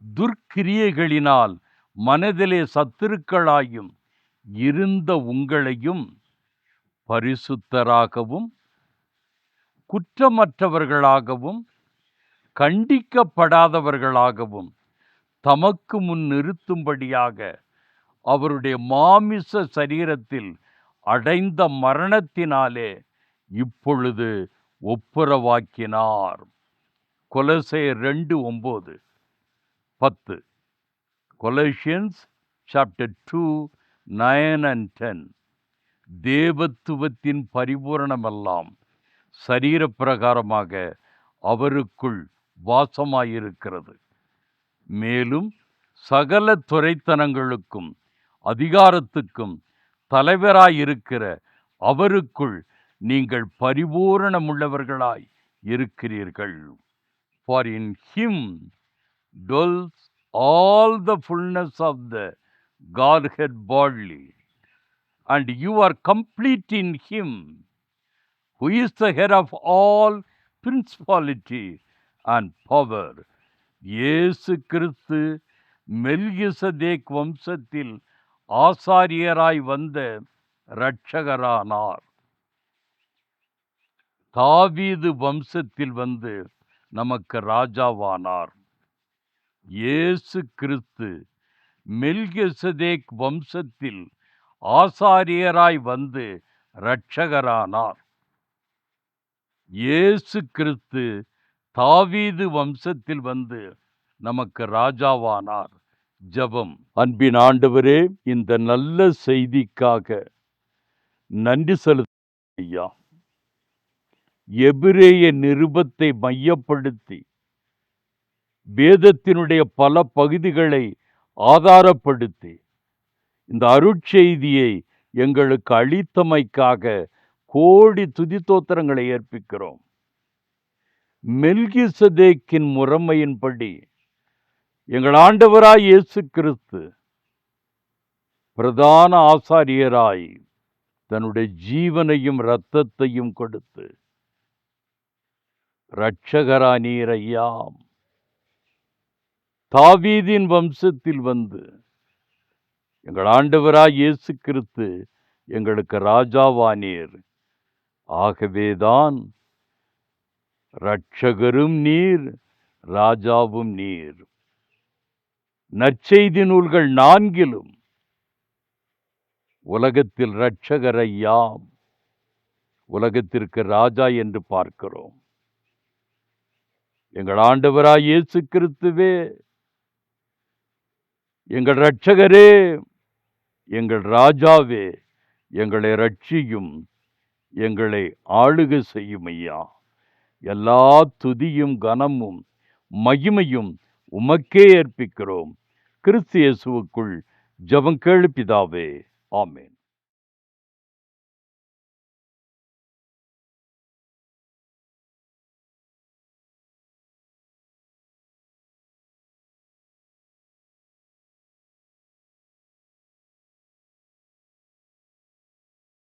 துர்க்கிரியைகளினால் மனதிலே சத்துருக்களாயும் இருந்த உங்களையும் பரிசுத்தராகவும் குற்றமற்றவர்களாகவும் கண்டிக்கப்படாதவர்களாகவும் தமக்கு முன் நிறுத்தும்படியாக அவருடைய மாமிச சரீரத்தில் அடைந்த மரணத்தினாலே இப்பொழுது ஒப்புரவாக்கினார். கொலோசையர் 2:9, 10. Colossians chapter 2, 9 and 10. தேவத்துவத்தின் பரிபூரணமெல்லாம் சரீர பிரகாரமாக அவருக்குள் வாசமாயிருக்கிறது. மேலும் சகல துரைத்தனங்களுக்கும் அதிகாரத்துக்கும் தலைவராயிருக்கிற அவருக்குள் நீங்கள் பரிபூரணமுள்ளவர்களாய் இருக்கிறீர்கள். For in him dwells all the fullness of the Godhead bodily, and you are complete in him, who is the head of all principality and power. இயேசு கிறிஸ்து மெல்கிசதேக் வம்சத்தில் ஆசாரியராய் வந்த இரட்சகரானார். தாவீது வம்சத்தில் வந்து நமக்கு ராஜாவானார். இயேசு கிறிஸ்து மெல்கிசதேக் வம்சத்தில் ஆசாரியராய் வந்து இரட்சகரானார். இயேசு கிறிஸ்து தாவீது வம்சத்தில் வந்து நமக்கு ராஜாவானார். ஜெபம். அன்பின் ஆண்டவரே, இந்த நல்ல செய்திக்காக நன்றி செலுத்த ஐயா. எபிரேய நிருபத்தை மையப்படுத்தி வேதத்தினுடைய பல பகுதிகளை ஆதாரப்படுத்தி இந்த அருட்செய்தியை எங்களுக்கு அளித்தமைக்காக கோடி துதித்தோத்திரங்களை ஏற்பிக்கிறோம். மெல்கிசதேக்கின் முறைமையின்படி எங்கள் ஆண்டவராய் இயேசு கிறிஸ்து பிரதான ஆசாரியராய் தன்னுடைய ஜீவனையும் இரத்தத்தையும் கொடுத்து இரட்சகரானீர் ஐயா. தாவீதின் வம்சத்தில் வந்து எங்கள் ஆண்டவராய் இயேசு கிறிஸ்து எங்களுக்கு ராஜாவானீர். ஆகவேதான் இரட்சகரும் நீர், ராஜாவும் நீர். நற்செய்தி நூல்கள் 4 உலகத்தில் இரட்சகர் ஐயா, உலகத்திற்கு ராஜா என்று பார்க்கிறோம். எங்கள் ஆண்டவராய் இயேசு கிறிஸ்துவே, எங்கள் இரட்சகரே, எங்கள் ராஜாவே, எங்களை இரட்சியும், எங்களை ஆளுகை செய்யும் ஐயா. எல்லா துதியும் கனமும் மகிமையும் உமக்கே ஏற்பிக்கிறோம். கிறிஸ்து இயேசுவுக்குள் ஜெபம் கேளு பிதாவே. ஆமென்.